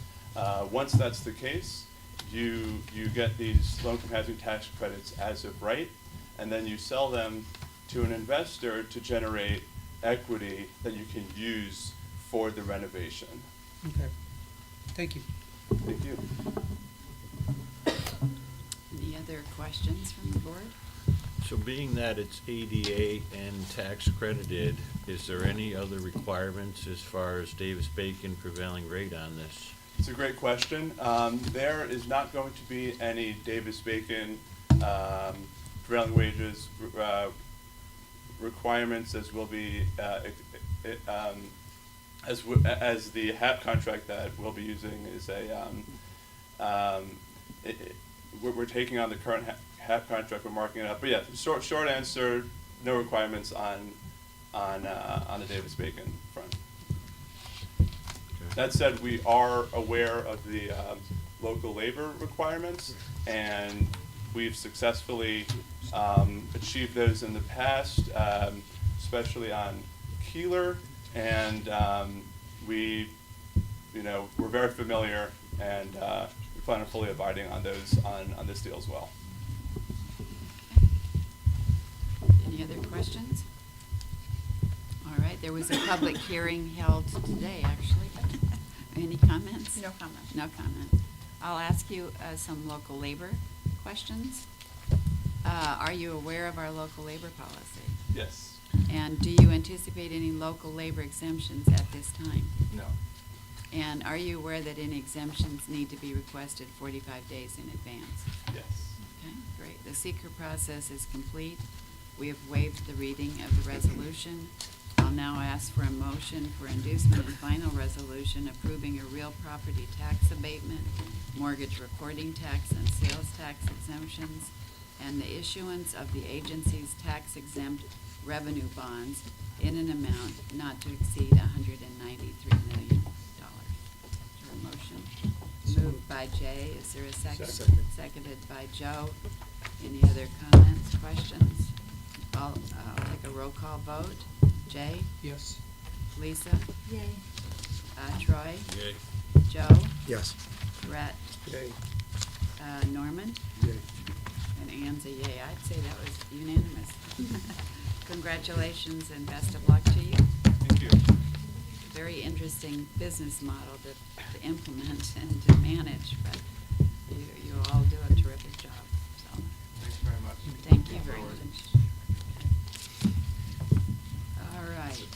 [SPEAKER 15] Once that's the case, you get these low income housing tax credits as of right, and then you sell them to an investor to generate equity that you can use for the renovation.
[SPEAKER 8] Okay. Thank you.
[SPEAKER 15] Thank you.
[SPEAKER 2] Any other questions from the board?
[SPEAKER 4] So being that it's ADA and tax credited, is there any other requirements as far as Davis-Bacon prevailing rate on this?
[SPEAKER 15] It's a great question. There is not going to be any Davis-Bacon prevailing wages requirements, as will be as the HAP contract that we'll be using is we're taking on the current HAP contract, we're marking it up. But yeah, short answer, no requirements on the Davis-Bacon front. That said, we are aware of the local labor requirements, and we've successfully achieved those in the past, especially on Keeler, and we're very familiar and we plan on fully abiding on those on this deal as well.
[SPEAKER 2] Any other questions? All right, there was a public hearing held today, actually. Any comments?
[SPEAKER 12] No comment.
[SPEAKER 2] No comments. I'll ask you some local labor questions. Are you aware of our local labor policy?
[SPEAKER 15] Yes.
[SPEAKER 2] And do you anticipate any local labor exemptions at this time?
[SPEAKER 15] No.
[SPEAKER 2] And are you aware that any exemptions need to be requested 45 days in advance?
[SPEAKER 15] Yes.
[SPEAKER 2] Okay, great. The seeker process is complete. We have waived the reading of the resolution. I'll now ask for a motion for inducement and final resolution approving a real property tax abatement, mortgage recording tax and sales tax exemptions, and the issuance of the agency's tax exempt revenue bonds in an amount not to exceed $193 million. Is there a motion? Moved by Jay. Is there a second?
[SPEAKER 1] Second.
[SPEAKER 2] Seconded by Joe. Any other comments, questions? I'll take a roll call vote. Jay?
[SPEAKER 8] Yes.
[SPEAKER 2] Lisa?
[SPEAKER 12] Yay.
[SPEAKER 2] Troy?
[SPEAKER 4] Yay.
[SPEAKER 2] Joe?
[SPEAKER 1] Yes.
[SPEAKER 2] Brett?
[SPEAKER 1] Yay.
[SPEAKER 2] Norman?
[SPEAKER 1] Yay.
[SPEAKER 2] And Ann's a yay. I'd say that was unanimous. Congratulations and best of luck to you.
[SPEAKER 15] Thank you.
[SPEAKER 2] Very interesting business model to implement and to manage, but you all do a terrific job, so.
[SPEAKER 15] Thanks very much.
[SPEAKER 2] Thank you very much. All right.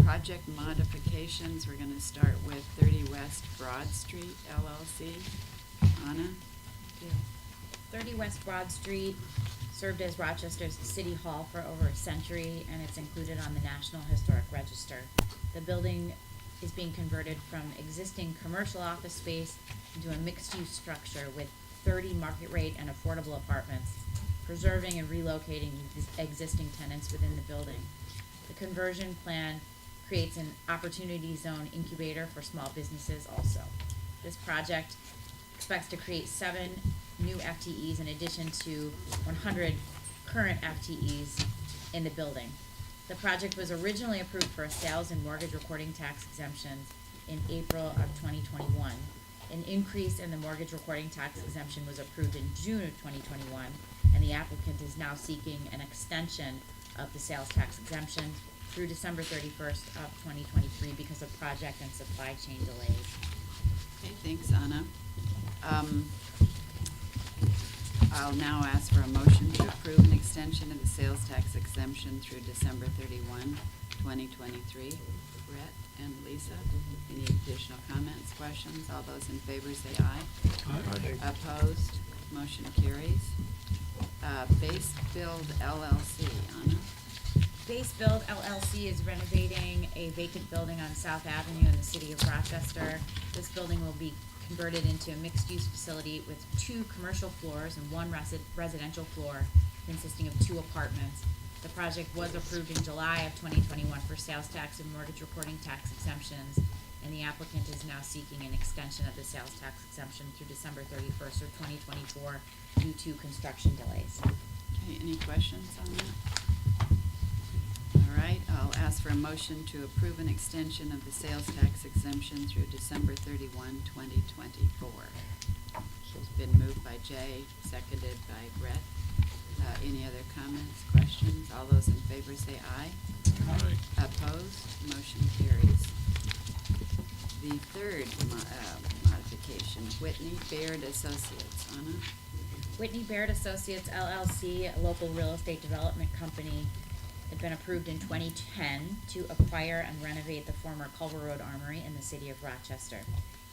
[SPEAKER 2] Project modifications, we're gonna start with 30 West Broad Street LLC. Anna?
[SPEAKER 5] 30 West Broad Street served as Rochester's City Hall for over a century, and it's included on the National Historic Register. The building is being converted from existing commercial office space into a mixed-use structure with 30 market rate and affordable apartments, preserving and relocating existing tenants within the building. The conversion plan creates an opportunity zone incubator for small businesses also. This project expects to create 7 new FTEs in addition to 100 current FTEs in the building. The project was originally approved for a sales and mortgage recording tax exemptions in April of 2021. An increase in the mortgage recording tax exemption was approved in June of 2021, and the applicant is now seeking an extension of the sales tax exemption through December 31st of 2023 because of project and supply chain delays.
[SPEAKER 2] Okay, thanks, Anna. I'll now ask for a motion to approve an extension of the sales tax exemption through December 31, 2023. Brett and Lisa, any additional comments, questions? All those in favor say aye.
[SPEAKER 1] Aye.
[SPEAKER 2] Opposed? Motion carries. Base Build LLC, Anna?
[SPEAKER 5] Base Build LLC is renovating a vacant building on South Avenue in the city of Rochester. This building will be converted into a mixed-use facility with 2 commercial floors and 1 residential floor consisting of 2 apartments. The project was approved in July of 2021 for sales tax and mortgage recording tax exemptions, and the applicant is now seeking an extension of the sales tax exemption through December 31st of 2024 due to construction delays.
[SPEAKER 2] Okay, any questions on that? All right, I'll ask for a motion to approve an extension of the sales tax exemption through December 31, 2024. It's been moved by Jay, seconded by Brett. Any other comments, questions? All those in favor say aye.
[SPEAKER 4] Aye.
[SPEAKER 2] Opposed? Motion carries. The third modification, Whitney Baird Associates. Anna?
[SPEAKER 5] Whitney Baird Associates LLC, a local real estate development company, had been approved in 2010 to acquire and renovate the former Culver Road Armory in the city of Rochester.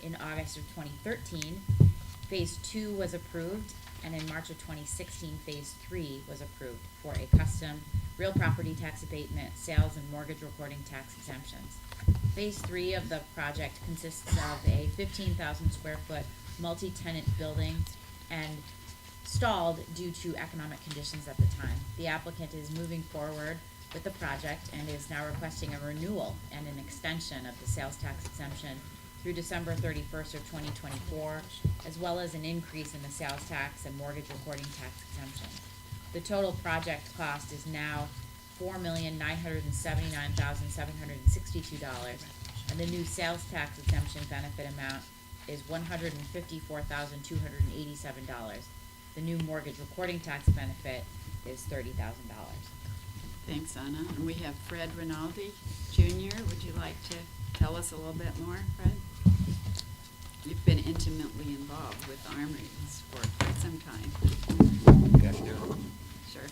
[SPEAKER 5] In August of 2013, Phase 2 was approved, and in March of 2016, Phase 3 was approved for a custom real property tax abatement, sales, and mortgage recording tax exemptions. Phase 3 of the project consists of a 15,000 square foot multi-tenant building and stalled due to economic conditions at the time. The applicant is moving forward with the project and is now requesting a renewal and an extension of the sales tax exemption through December 31st of 2024, as well as an increase in the sales tax and mortgage recording tax exemptions. The total project cost is now $4,979,762, and the new sales tax exemption benefit amount is $154,287. The new mortgage recording tax benefit is $30,000.
[SPEAKER 2] Thanks, Anna. And we have Fred Rinaldi Jr. Would you like to tell us a little bit more, Fred? You've been intimately involved with armories for quite some time.
[SPEAKER 16] Good afternoon.
[SPEAKER 2] Sure.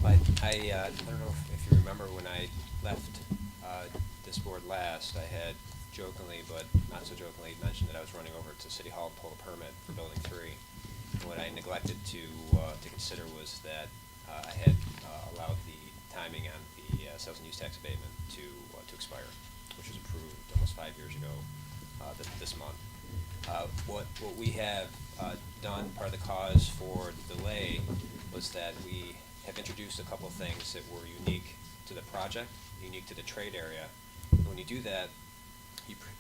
[SPEAKER 16] But I don't know if you remember when I left this board last, I had jokingly, but not so jokingly, mentioned that I was running over to City Hall to pull a permit for Building 3. And what I neglected to consider was that I had allowed the timing on the sales and use tax abatement to expire, which was approved almost 5 years ago this month. What we have done, part of the cause for the delay, was that we have introduced a couple of things that were unique to the project, unique to the trade area. And when you do that,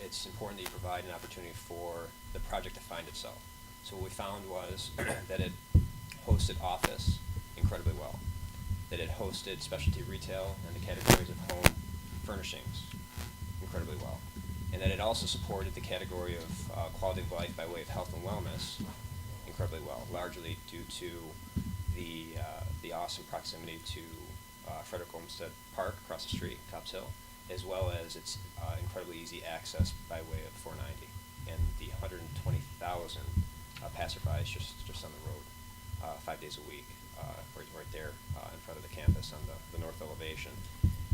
[SPEAKER 16] it's important that you provide an opportunity for the project to find itself. So what we found was that it hosted office incredibly well, that it hosted specialty retail and the categories of home furnishings incredibly well, and that it also supported the category of quality of life by way of health and wellness incredibly well, largely due to the awesome proximity to Frederick Olmsted Park across the street, Cobb's Hill, as well as its incredibly easy access by way of 490 and the 120,000 passerbys just on the road 5 days a week, right there in front of the campus on the north elevation.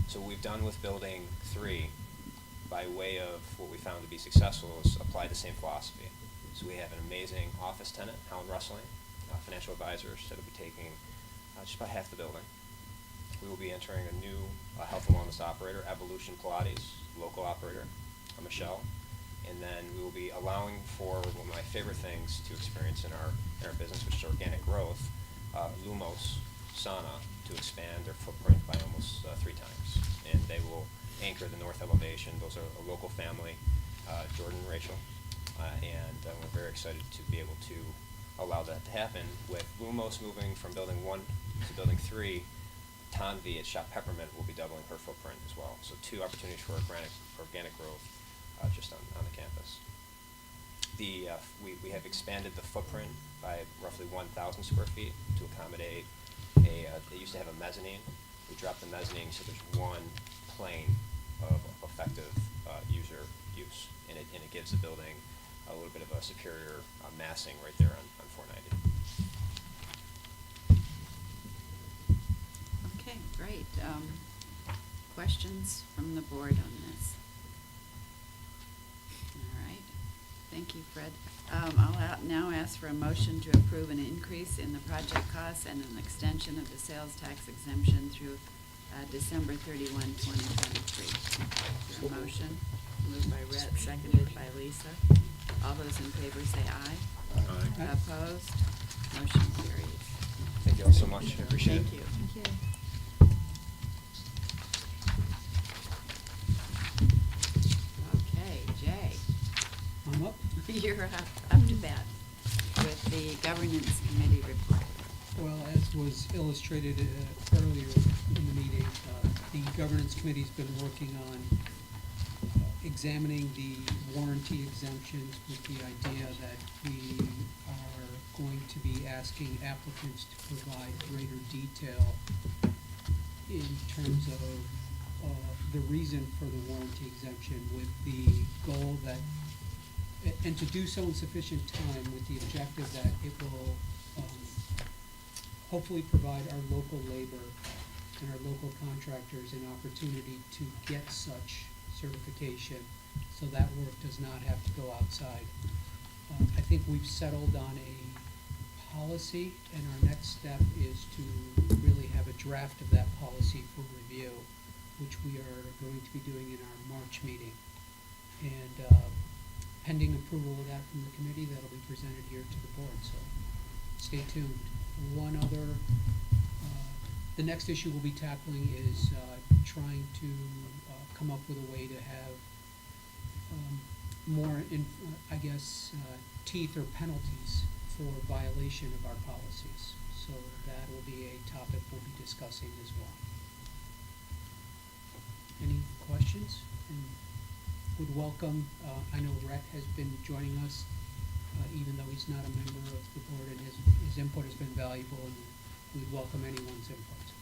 [SPEAKER 16] So what we've done with Building 3, by way of what we found to be successful, is apply the same philosophy. So we have an amazing office tenant, Howland Rustling, financial advisors that will be taking just about half the building. We will be entering a new health and wellness operator, Evolution Pilates, local operator, Michelle. And then we will be allowing for one of my favorite things to experience in our business, which is organic growth, Lumos Sauna, to expand their footprint by almost 3 times. And they will anchor the north elevation. Those are a local family, Jordan and Rachel. And we're very excited to be able to allow that to happen. With Lumos moving from Building 1 to Building 3, Tanvi at Shop Peppermint will be doubling her footprint as well. So 2 opportunities for organic growth just on the campus. We have expanded the footprint by roughly 1,000 square feet to accommodate they used to have a mezzanine. We dropped the mezzanine so there's one plane of effective user use, and it gives the building a little bit of a superior massing right there on 490.
[SPEAKER 2] Okay, great. Questions from the board on this? All right. Thank you, Fred. I'll now ask for a motion to approve an increase in the project costs and an extension of the sales tax exemption through December 31, 2023. Is there a motion? Moved by Rhett, seconded by Lisa. All those in favor say aye.
[SPEAKER 4] Aye.
[SPEAKER 2] Opposed? Motion carries.
[SPEAKER 16] Thank you all so much. I appreciate it.
[SPEAKER 2] Thank you.
[SPEAKER 12] Thank you.
[SPEAKER 2] Okay, Jay,
[SPEAKER 8] I'm up.
[SPEAKER 2] you're up to bat with the governance committee report.
[SPEAKER 8] Well, as was illustrated earlier in the meeting, the governance committee's been working on examining the warranty exemptions with the idea that we are going to be asking applicants to provide greater detail in terms of the reason for the warranty exemption, with the goal that, and to do so in sufficient time with the objective that it will hopefully provide our local labor and our local contractors an opportunity to get such certification, so that work does not have to go outside. I think we've settled on a policy, and our next step is to really have a draft of that policy for review, which we are going to be doing in our March meeting. And pending approval of that from the committee, that'll be presented here to the board, so stay tuned. One other, the next issue we'll be tackling is trying to come up with a way to have more, teeth or penalties for violation of our policies. So that will be a topic we'll be discussing as well. Any questions? would welcome, I know Rhett has been joining us, even though he's not a member of the board, and his input has been valuable, and we'd welcome anyone's input.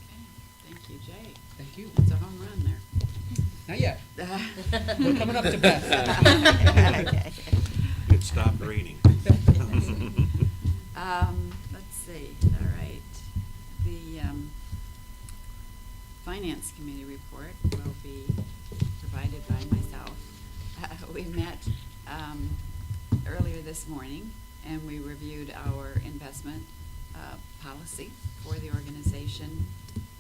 [SPEAKER 2] Okay, thank you, Jay.
[SPEAKER 8] Thank you.
[SPEAKER 2] It's a home run there.
[SPEAKER 8] Not yet. We're coming up to Beth.
[SPEAKER 2] Okay.
[SPEAKER 4] It stopped raining.
[SPEAKER 2] Let's see, all right. The, Finance Committee report will be provided by myself. We met, earlier this morning, and we reviewed our investment, policy for the organization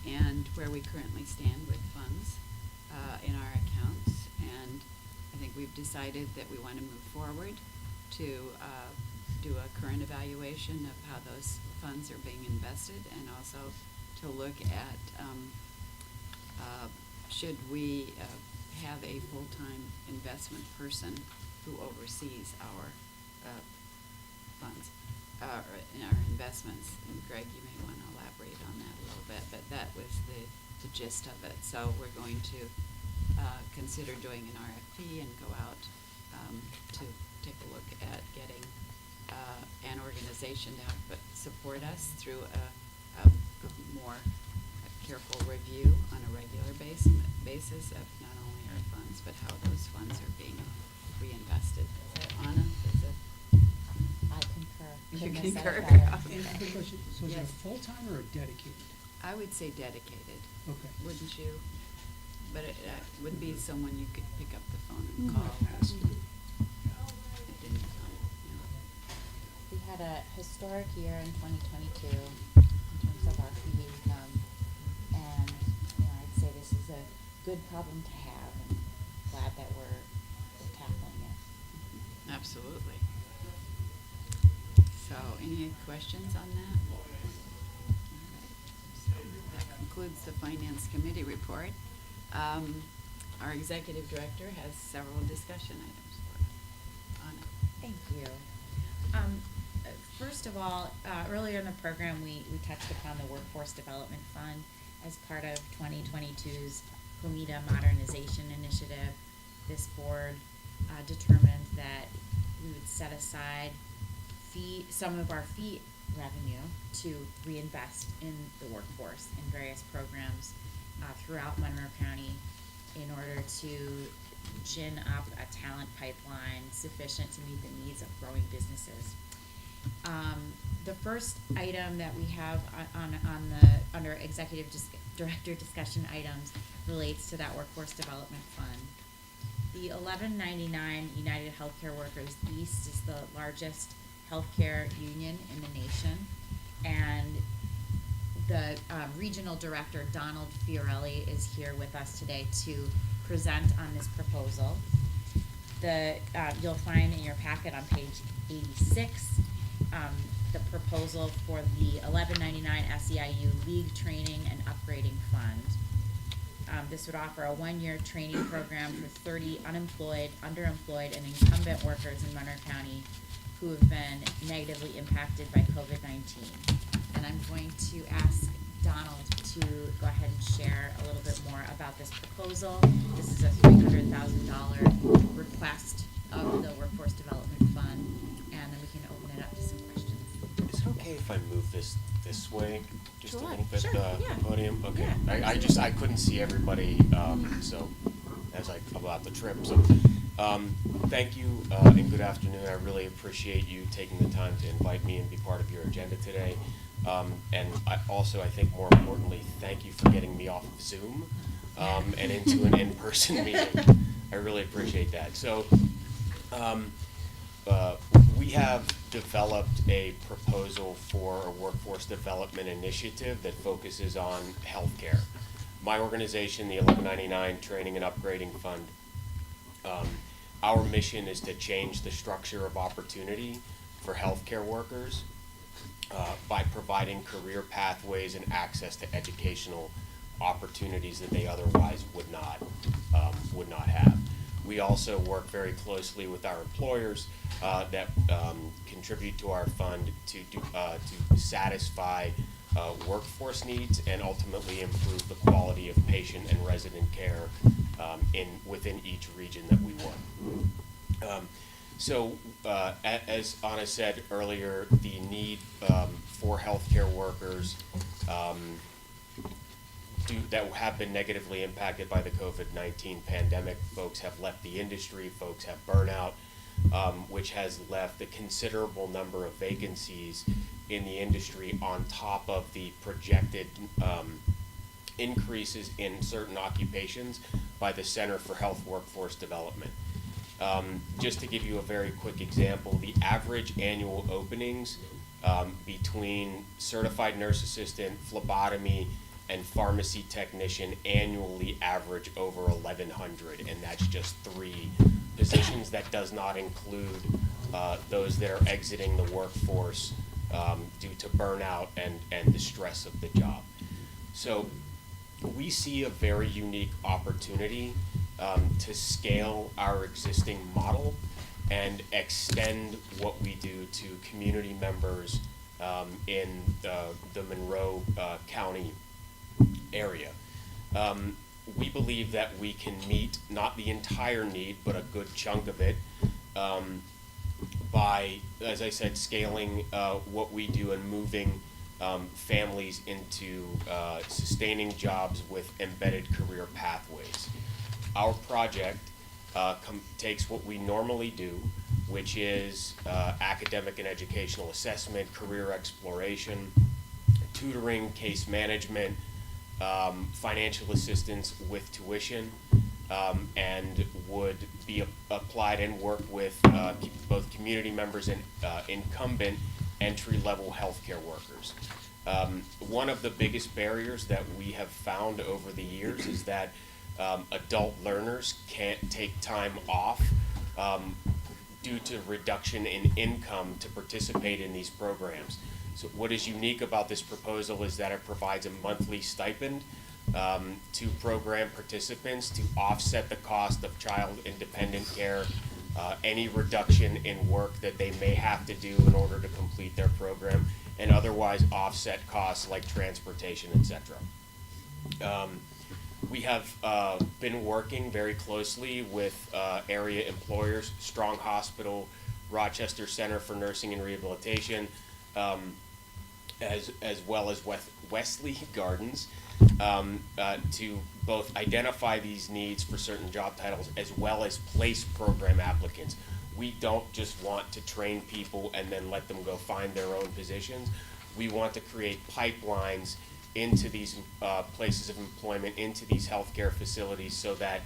[SPEAKER 2] and where we currently stand with funds, in our accounts. And I think we've decided that we want to move forward to, do a current evaluation of how those funds are being invested, and also to look at, should we have a full-time investment person who oversees our funds, in our investments. And Greg, you may want to elaborate on that a little bit, but that was the gist of it. So we're going to consider doing an RFP and go out to take a look at getting an organization to help support us through a more careful review on a regular basis of not only our funds, but how those funds are being reinvested. Is that Anna? Is it?
[SPEAKER 5] I concur.
[SPEAKER 2] You
[SPEAKER 5] Couldn't have said it
[SPEAKER 2] concur?
[SPEAKER 5] better.
[SPEAKER 2] Okay.
[SPEAKER 8] And quick question, so is it a
[SPEAKER 2] Yes.
[SPEAKER 8] full-time or a dedicated?
[SPEAKER 2] I would say dedicated.
[SPEAKER 8] Okay.
[SPEAKER 2] Wouldn't you? But it would be someone you could pick up the phone and
[SPEAKER 8] Mm,
[SPEAKER 2] call.
[SPEAKER 8] I've asked.
[SPEAKER 2] It didn't come,
[SPEAKER 5] We had a historic year in 2022 in terms of our fee income, and I'd say this is a good problem to have, and glad that we're tackling it.
[SPEAKER 2] Absolutely. So, any questions on that? All right. So that concludes the Finance Committee report. Our Executive Director has several discussion items for us. Anna?
[SPEAKER 5] Thank you. First of all, earlier in the program, we touched upon the Workforce Development Fund as part of 2022's COMIDA Modernization Initiative. This board determined that we would set aside some of our fee revenue to reinvest in the workforce in various programs throughout Monroe County in order to gin up a talent pipeline sufficient to meet the needs of growing businesses. The first item that we have under Executive Director discussion items relates to that Workforce Development Fund. The 1199 United Healthcare Workers East is the largest healthcare union in the nation, and the regional director, Donald Fiorelli, is here with us today to present on this proposal. You'll find in your packet on page 86 the proposal for the 1199 SEIU League Training and Upgrading Fund. This would offer a one-year training program for 30 unemployed, underemployed, and incumbent workers in Monroe County who have been negatively impacted by COVID-19. And I'm going to ask Donald to go ahead and share a little bit more about this proposal. This is a $300,000 request of the Workforce Development Fund, and then we can open it up to some questions.
[SPEAKER 17] Is it okay if I move this way, just a
[SPEAKER 5] Sure,
[SPEAKER 17] little bit,
[SPEAKER 5] sure,
[SPEAKER 17] the
[SPEAKER 5] yeah.
[SPEAKER 17] podium? Okay.
[SPEAKER 5] Yeah,
[SPEAKER 17] I couldn't see everybody, so, as I come out the trip, so, thank you, and good afternoon. I really appreciate you taking the time to invite me and be part of your agenda today. And I think more importantly, thank you for getting me off of Zoom, and into an in-person meeting. I really appreciate that. So, we have developed a proposal for a workforce development initiative that focuses on healthcare. My organization, the 1199 Training and Upgrading Fund, our mission is to change the structure of opportunity for healthcare workers by providing career pathways and access to educational opportunities that they otherwise would not have. We also work very closely with our employers that contribute to our fund to satisfy workforce needs and ultimately improve the quality of patient and resident care within each region that we work. As Anna said earlier, the need for healthcare workers that have been negatively impacted by the COVID-19 pandemic. Folks have left the industry, folks have burnout, which has left a considerable number of vacancies in the industry on top of the projected increases in certain occupations by the Center for Health Workforce Development. Just to give you a very quick example, the average annual openings between certified nurse assistant, phlebotomy, and pharmacy technician annually average over 1,100, and that's just 3 positions. That does not include those that are exiting the workforce due to burnout and the stress of the job. So we see a very unique opportunity to scale our existing model and extend what we do to community members in the Monroe County area. We believe that we can meet not the entire need, but a good chunk of it by, as I said, scaling what we do and moving families into sustaining jobs with embedded career pathways. Our project takes what we normally do, which is academic and educational assessment, career exploration, tutoring, case management, financial assistance with tuition, and would be applied and work with both community members and incumbent entry-level healthcare workers. One of the biggest barriers that we have found over the years is that adult learners can't take time off due to reduction in income to participate in these programs. So what is unique about this proposal is that it provides a monthly stipend to program participants to offset the cost of child independent care, any reduction in work that they may have to do in order to complete their program, and otherwise offset costs like transportation, etc. We have been working very closely with area employers, Strong Hospital, Rochester Center for Nursing and Rehabilitation, as well as Wesley Gardens, to both identify these needs for certain job titles as well as place program applicants. We don't just want to train people and then let them go find their own positions. We want to create pipelines into these places of employment, into these healthcare facilities, so that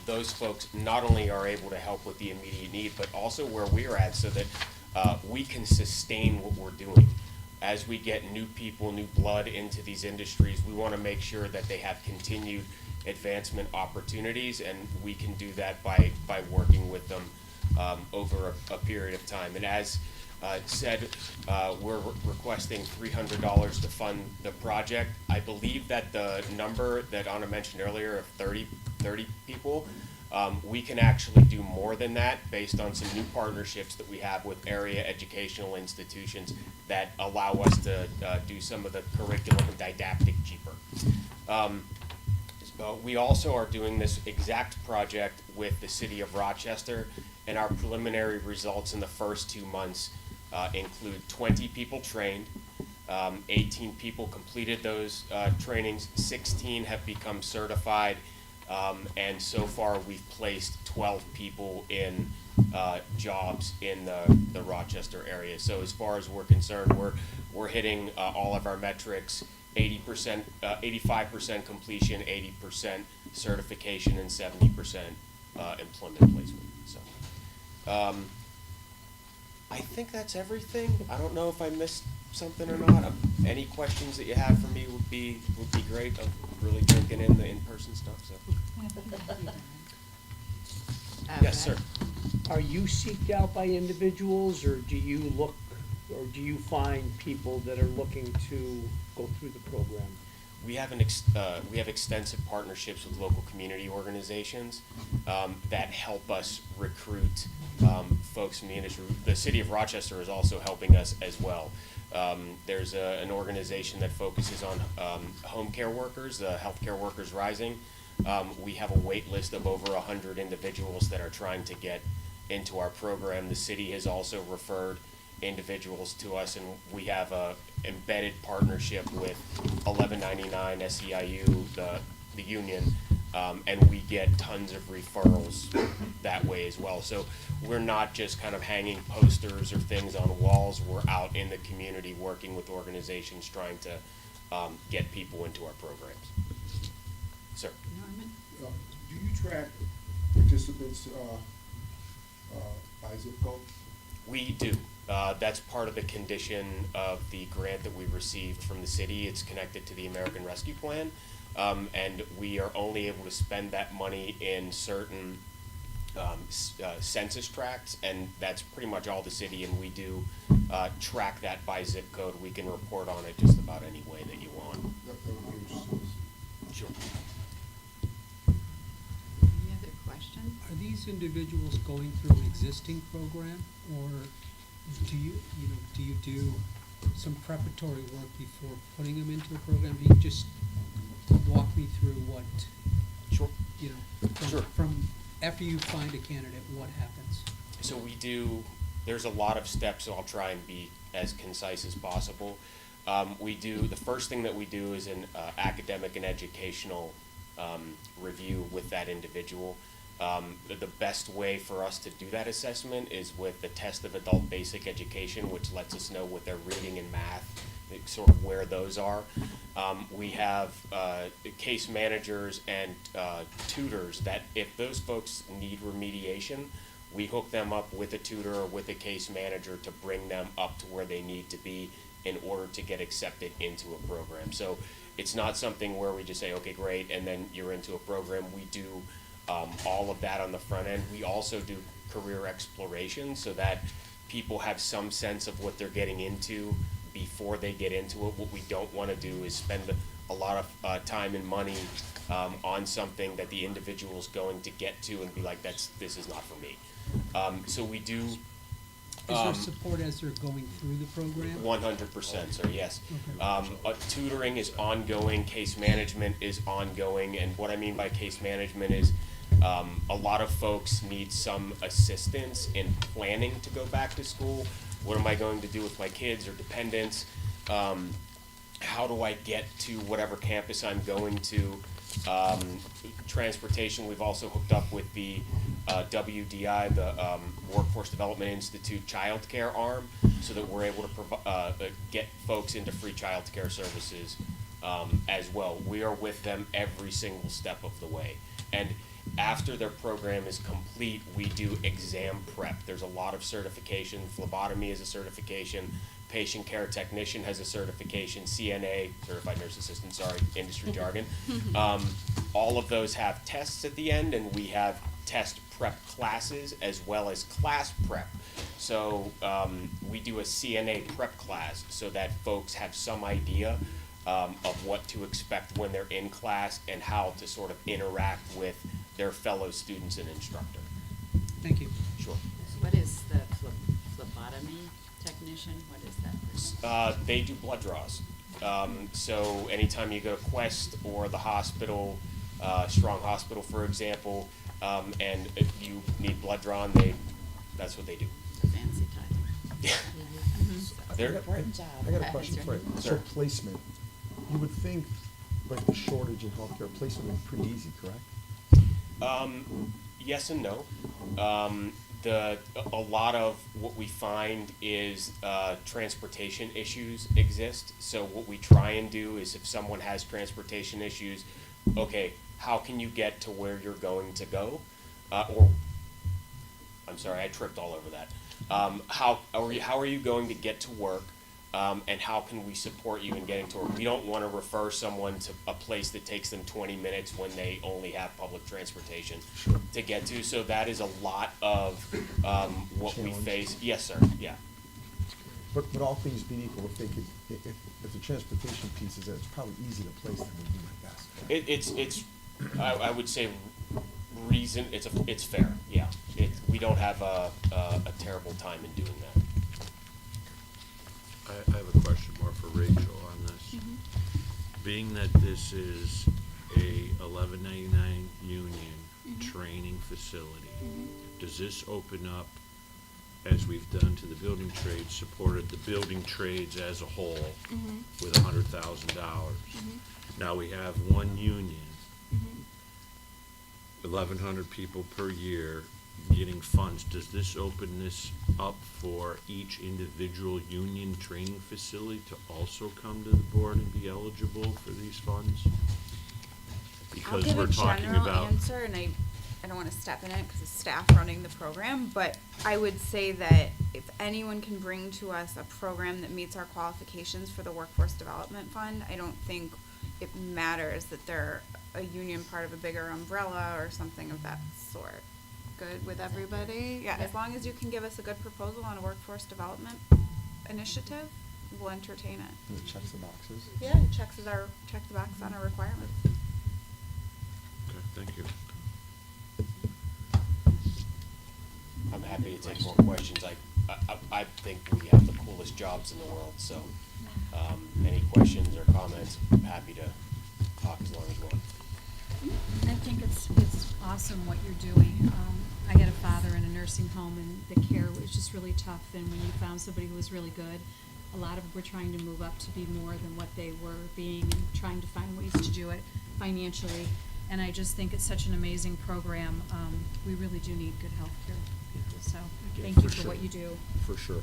[SPEAKER 17] those folks not only are able to help with the immediate need, but also where we're at, so that we can sustain what we're doing. As we get new people, new blood into these industries, we want to make sure that they have continued advancement opportunities, and we can do that by working with them over a period of time. And as said, we're requesting $300 to fund the project. I believe that the number that Anna mentioned earlier of 30 people, we can actually do more than that based on some new partnerships that we have with area educational institutions that allow us to do some of the curriculum and didactic cheaper. We also are doing this exact project with the city of Rochester, and our preliminary results in the first 2 months include 20 people trained, 18 people completed those trainings, 16 have become certified, and so far we've placed 12 people in jobs in the Rochester area. So as far as we're concerned, we're hitting all of our metrics: 80%, 85% completion, 80% certification, and 70% employment placement. So I think that's everything. I don't know if I missed something or not. Any questions that you have for me would be great. I'm really drinking in the in-person stuff. So. Yes, sir.
[SPEAKER 18] Are you seeked out by individuals, or do you find people that are looking to go through the program?
[SPEAKER 17] we have extensive partnerships with local community organizations that help us recruit folks from the industry. The city of Rochester is also helping us as well. There's an organization that focuses on home care workers, Healthcare Workers Rising. We have a wait list of over 100 individuals that are trying to get into our program. The city has also referred individuals to us, and we have a embedded partnership with 1199 SEIU, the union, and we get tons of referrals that way as well. So we're not just kind of hanging posters or things on walls. We're out in the community working with organizations trying to get people into our programs. Sir?
[SPEAKER 2] Norman?
[SPEAKER 19] Do you track participants by zip code?
[SPEAKER 17] We do. That's part of the condition of the grant that we received from the city. It's connected to the American Rescue Plan, and we are only able to spend that money in certain census tracts, and that's pretty much all the city, and we do track that by zip code. We can report on it just about any way that you want.
[SPEAKER 19] That would be interesting.
[SPEAKER 17] Sure.
[SPEAKER 2] Any other questions?
[SPEAKER 8] Are these individuals going through an existing program, or do you do some preparatory work before putting them into a program? Do you just walk me through what,
[SPEAKER 17] Sure.
[SPEAKER 8] From after you find a candidate, what happens?
[SPEAKER 17] So there's a lot of steps, so I'll try and be as concise as possible. The first thing that we do is an academic and educational review with that individual. The best way for us to do that assessment is with the test of adult basic education, which lets us know what their reading and math, sort of where those are. We have case managers and tutors that if those folks need remediation, we hook them up with a tutor or with a case manager to bring them up to where they need to be in order to get accepted into a program. So it's not something where we just say, okay, great, and then you're into a program. We do all of that on the front end. We also do career exploration so that people have some sense of what they're getting into before they get into it. What we don't want to do is spend a lot of time and money on something that the individual is going to get to and be like, this is not for me. So we do.
[SPEAKER 8] Is there support as they're going through the program?
[SPEAKER 17] 100%, sir, yes.
[SPEAKER 8] Okay.
[SPEAKER 17] Tutoring is ongoing, case management is ongoing, and what I mean by case management is a lot of folks need some assistance in planning to go back to school. What am I going to do with my kids or dependents? How do I get to whatever campus I'm going to? Transportation, we've also hooked up with the WDI, the Workforce Development Institute child care arm, so that we're able to get folks into free child care services as well. We are with them every single step of the way. And after their program is complete, we do exam prep. There's a lot of certification. Phlebotomy is a certification. Patient care technician has a certification. CNA, certified nurse assistant, sorry, industry jargon. All of those have tests at the end, and we have test prep classes as well as class prep. So we do a CNA prep class so that folks have some idea of what to expect when they're in class and how to sort of interact with their fellow students and instructor.
[SPEAKER 8] Thank you.
[SPEAKER 17] Sure.
[SPEAKER 2] So what is the phlebotomy technician? What is that?
[SPEAKER 17] They do blood draws. So anytime you go to Quest or the hospital, Strong Hospital, for example, and if you need blood drawn, that's what they do.
[SPEAKER 2] Fancy title.
[SPEAKER 17] They're-
[SPEAKER 1] I got a question for you. So
[SPEAKER 17] Sure.
[SPEAKER 1] placement, you would think, like the shortage in healthcare, placement would be pretty easy, correct?
[SPEAKER 17] Yes and no. A lot of what we find is transportation issues exist. So what we try and do is if someone has transportation issues, okay, how can you get to where you're going to go? I'm sorry, I tripped all over that. How are you going to get to work? And how can we support you in getting to work? We don't want to refer someone to a place that takes them 20 minutes when they only have public transportation to get to. So that is a lot of what we face. Yes, sir. Yeah.
[SPEAKER 1] But all things being equal, if they could, if the transportation piece is there, it's probably easy to place them, would be my best.
[SPEAKER 17] It's, I would say it's fair, yeah. We don't have a terrible time in doing that.
[SPEAKER 4] I have a question more for Rachel on this. Being that this is a 1199 union training facility, does this open up, as we've done to the building trades, supported the building trades as a whole with $100,000? Now we have one union, 1,100 people per year getting funds. Does this open this up for each individual union training facility to also come to the board and be eligible for these funds? Because we're talking
[SPEAKER 7] I'll give a general
[SPEAKER 4] about.
[SPEAKER 7] answer, and I don't want to step in it because it's staff running the program, but I would say that if anyone can bring to us a program that meets our qualifications for the Workforce Development Fund, I don't think it matters that they're a union part of a bigger umbrella or something of that sort. Good with everybody? Yeah, as long as you can give us a good proposal on a workforce development initiative, we'll entertain it.
[SPEAKER 1] And it checks the boxes.
[SPEAKER 7] Yeah, it check the box on our requirements.
[SPEAKER 4] Okay, thank you.
[SPEAKER 17] I'm happy to take more questions. I think we have the coolest jobs in the world, so, any questions or comments, I'm happy to talk as long as you want.
[SPEAKER 20] I think it's awesome what you're doing. I had a father in a nursing home, and the care was just really tough, and when you found somebody who was really good, a lot of them were trying to move up to be more than what they were being, and trying to find ways to do it financially. And I just think it's such an amazing program. We really do need good health care. So thank you for what you do.
[SPEAKER 1] For sure.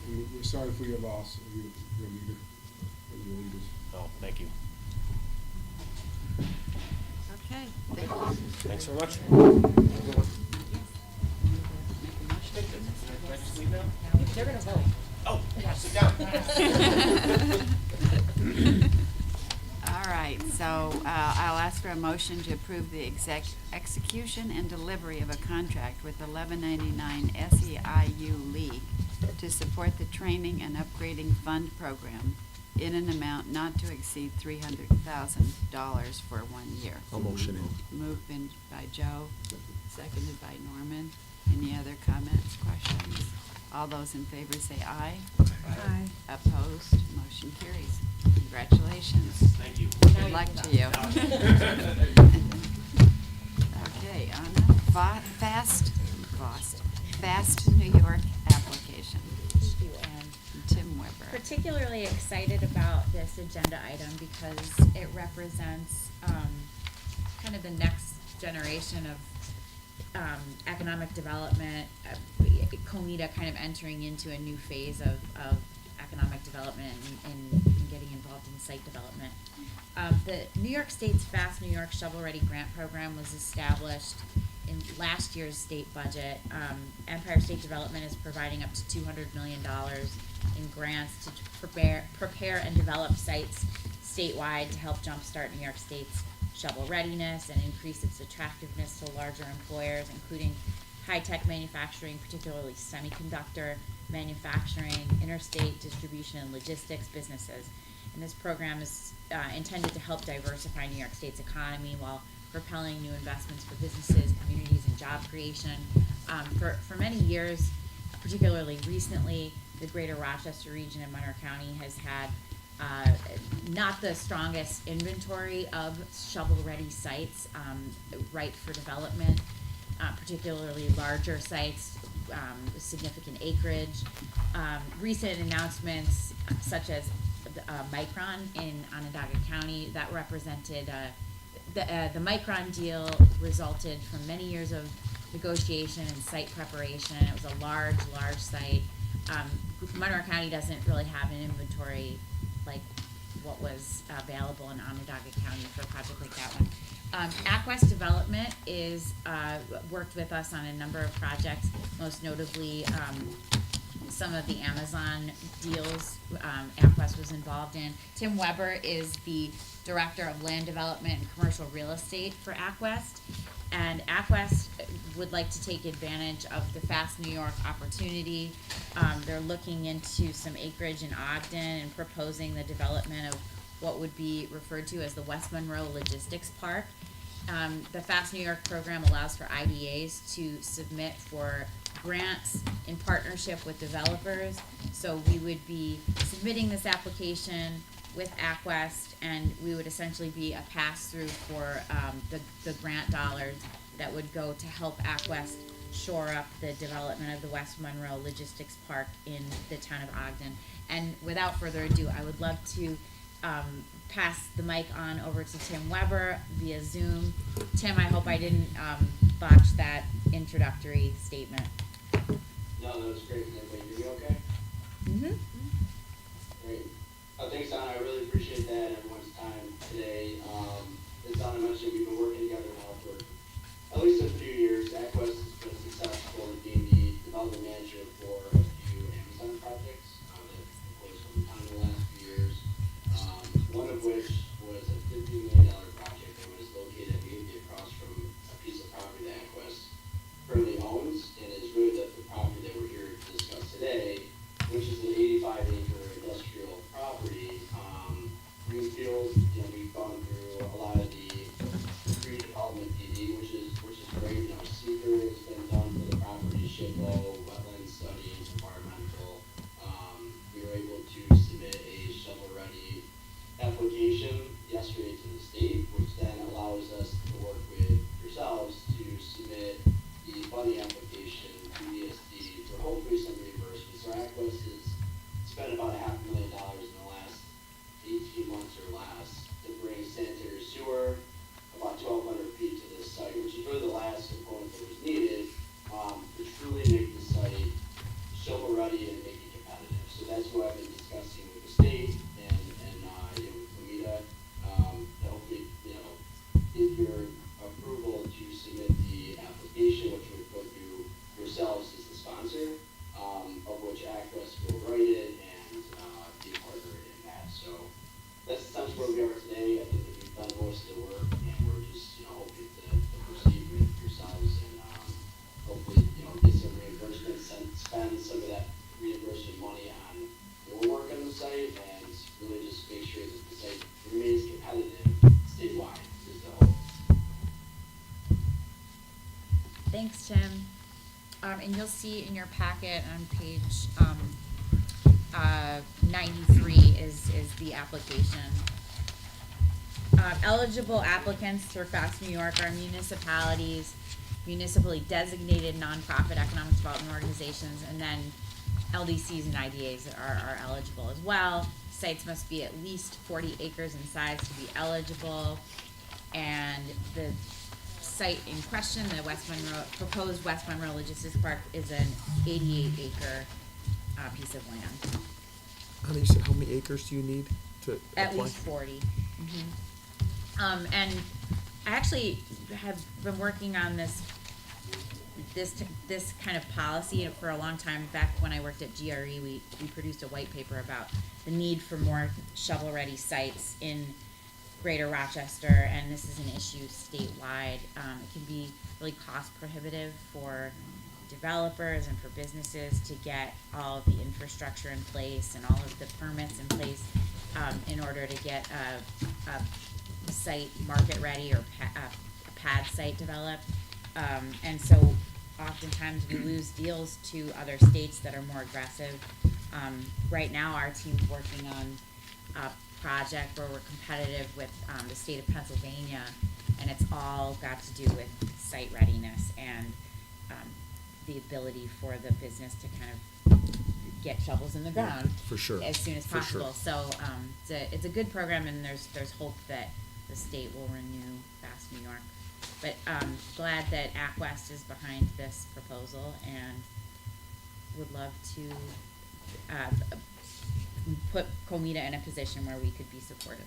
[SPEAKER 19] We're sorry for your loss of your leader, of your leaders.
[SPEAKER 17] Oh, thank you.
[SPEAKER 2] Okay, thank you.
[SPEAKER 17] Thanks very much.
[SPEAKER 3] They're gonna vote.
[SPEAKER 17] Oh, sit down.
[SPEAKER 2] All right, so I'll ask for a motion to approve the execution and delivery of a contract with 1199 SEIU League to support the training and upgrading fund program in an amount not to exceed $300,000 for 1 year.
[SPEAKER 1] I'll motion it.
[SPEAKER 2] Moved by Joe, seconded by Norman. Any other comments, questions? All those in favor say aye.
[SPEAKER 20] Aye.
[SPEAKER 2] Opposed, motion carries. Congratulations.
[SPEAKER 17] Thank you.
[SPEAKER 2] Good luck to you. Okay, on the fast New York application.
[SPEAKER 5] Thank you, Ann.
[SPEAKER 2] Tim Weber.
[SPEAKER 5] Particularly excited about this agenda item because it represents kind of the next generation of economic development, COMIDA kind of entering into a new phase of economic development and getting involved in site development. The New York State's Fast New York Shovel Ready Grant Program was established in last year's state budget. Empire State Development is providing up to $200 million in grants to prepare and develop sites statewide to help jumpstart New York State's shovel readiness and increase its attractiveness to larger employers, including high-tech manufacturing, particularly semiconductor manufacturing, interstate distribution and logistics businesses. And this program is intended to help diversify New York State's economy while propelling new investments for businesses, communities, and job creation. For many years, particularly recently, the greater Rochester region and Monroe County has had not the strongest inventory of shovel-ready sites ripe for development, particularly larger sites with significant acreage. Recent announcements such as Micron in Onondaga County, that represented the Micron deal resulted from many years of negotiation and site preparation. It was a large site. Monroe County doesn't really have an inventory like what was available in Onondaga County for a project like that one. Aquest Development is worked with us on a number of projects, most notably some of the Amazon deals Aquest was involved in. Tim Weber is the Director of Land Development and Commercial Real Estate for Aquest. And Aquest would like to take advantage of the Fast New York opportunity. They're looking into some acreage in Ogden and proposing the development of what would be referred to as the West Monroe Logistics Park. The Fast New York program allows for IDAs to submit for grants in partnership with developers. So we would be submitting this application with AcWest, and we would essentially be a pass-through for the grant dollars that would go to help AcWest shore up the development of the West Monroe Logistics Park in the town of Ogden. And without further ado, I would love to pass the mic on over to Tim Weber via Zoom. Tim, I hope I didn't botch that introductory statement.
[SPEAKER 21] No, that was great. Can everybody hear me okay?
[SPEAKER 5] Mm-hmm.
[SPEAKER 21] Great. Thanks, Donna. I really appreciate that and everyone's time today. As Donna mentioned, we've been working together now for at least a few years. AcWest has been successful in being the development manager for a few Amazon projects that have closed from the time in the last few years. One of which was a $50 million project that was located immediately across from a piece of property that AcWest currently owns, and is really the property that we're here to discuss today, which is an 85-acre industrial property. Greenfield, we've gone through a lot of the pre-development DD, which is great. Seeker has been done for the property, SHPO, wetland studies, environmental. We were able to submit a shovel-ready application yesterday to the state, which then allows us to work with yourselves to submit the funding application to ESD for hopefully some reimbursement. So AcWest has spent about $500,000 in the last 18 months or less to bring sanitary sewer about 1,200 feet to this site, which is really the last component that was needed to truly make the site shovel-ready and make it competitive. So that's what I've been discussing with the state and with COMIDA. Hopefully, if your approval to submit the application, which would go through yourselves as the sponsor, of which AcWest will write it and be a partner in that. So that's essentially where we are today. I think that we've done most of the work, and we're just hoping to proceed with yourselves and hopefully get some reimbursement, spend some of that reimbursement money on more work on the site, and really just make sure that the site remains competitive statewide is the hope.
[SPEAKER 5] Thanks, Tim. And you'll see in your packet on page 93 is the application. Eligible applicants for Fast New York are municipalities, municipally designated nonprofit economic development organizations, and then LDCs and IDAs are eligible as well. Sites must be at least 40 acres in size to be eligible, and the site in question, the proposed West Monroe Logistics Park, is an 88-acre piece of land.
[SPEAKER 1] Honey, you said how many acres do you need to
[SPEAKER 5] At
[SPEAKER 1] apply?
[SPEAKER 5] least 40. And I actually have been working on this kind of policy for a long time. Back when I worked at GRE, we produced a white paper about the need for more shovel-ready sites in Greater Rochester, and this is an issue statewide. It can be really cost prohibitive for developers and for businesses to get all of the infrastructure in place and all of the permits in place in order to get a site market ready or a pad site developed. And so oftentimes we lose deals to other states that are more aggressive. Right now our team's working on a project where we're competitive with the state of Pennsylvania, and it's all got to do with site readiness and the ability for the business to kind of get shovels in the ground
[SPEAKER 1] for sure.
[SPEAKER 5] as soon as
[SPEAKER 1] For sure.
[SPEAKER 5] possible. So it's a good program, and there's hope that the state will renew Fast New York. But glad that AcWest is behind this proposal, and would love to put COMIDA in a position where we could be supportive.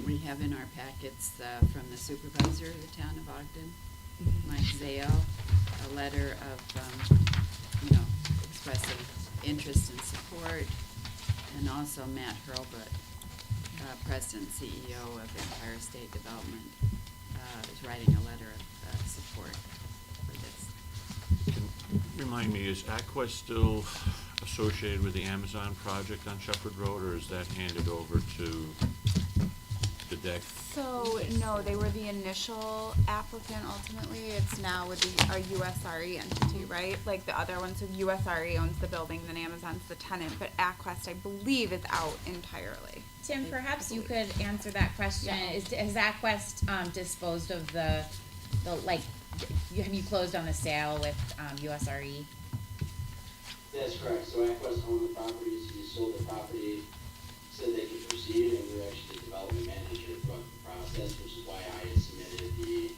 [SPEAKER 2] We have in our packets from the supervisor of the town of Ogden, Mike Zao, a letter of, expressing interest and support, and also Matt Hurlbut, President CEO of Empire State Development, is writing a letter of support.
[SPEAKER 4] Remind me, is Aqua still associated with the Amazon project on Shepherd Road, or is that handed over to the DEC?
[SPEAKER 7] So, no, they were the initial applicant ultimately. It's now with our USRE entity, right? Like the other one, so USRE owns the building, then Amazon's the tenant, but Aquest, I believe, is out entirely.
[SPEAKER 5] Tim, perhaps you could answer that question.
[SPEAKER 7] Yeah.
[SPEAKER 5] Has Aquest disposed of the like? Have you closed on the sale with USRE?
[SPEAKER 21] That's correct. So Aquest owned the property, so we sold the property, said they could proceed, and we were actually the development manager throughout the process, which is why I had submitted the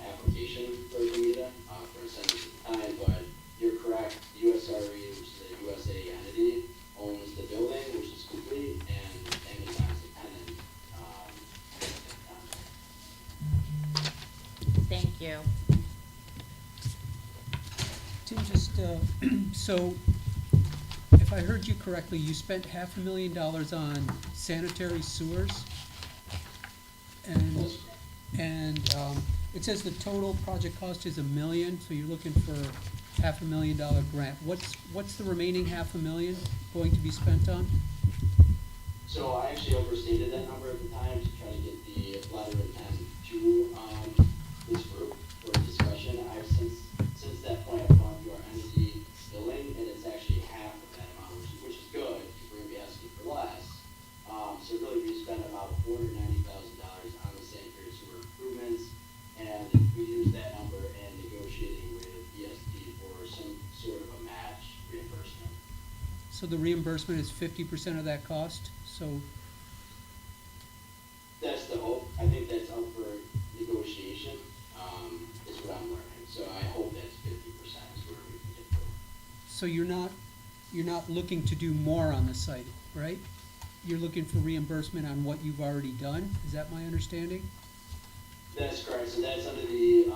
[SPEAKER 21] application for COMIDA for incentives at the time. But you're correct, USRE, which is a USA entity, owns the building, which is complete, and Amazon's the tenant at the time.
[SPEAKER 5] Thank you.
[SPEAKER 8] Tim, just, so, if I heard you correctly, you spent $500,000 on sanitary sewers? And it says the total project cost is $1 million, so you're looking for $500,000 grant. What's the remaining $500,000 going to be spent on?
[SPEAKER 21] So I actually overstated that number at the time to try to get the letter of intent to this group for discussion. I've since that point, I've gone through our entity billing, and it's actually half of that amount, which is good, because we're gonna be asking for less. So really, we spent about $490,000 on the sanitary sewer improvements, and we used that number in negotiating with ESD for some sort of a match reimbursement.
[SPEAKER 8] So the reimbursement is 50% of that cost, so,
[SPEAKER 21] That's the hope. I think that's up for negotiation, is what I'm learning. So I hope that's 50% is where we can get to.
[SPEAKER 8] so you're not looking to do more on the site, right? You're looking for reimbursement on what you've already done, is that my understanding?
[SPEAKER 21] That's correct. So that's under the,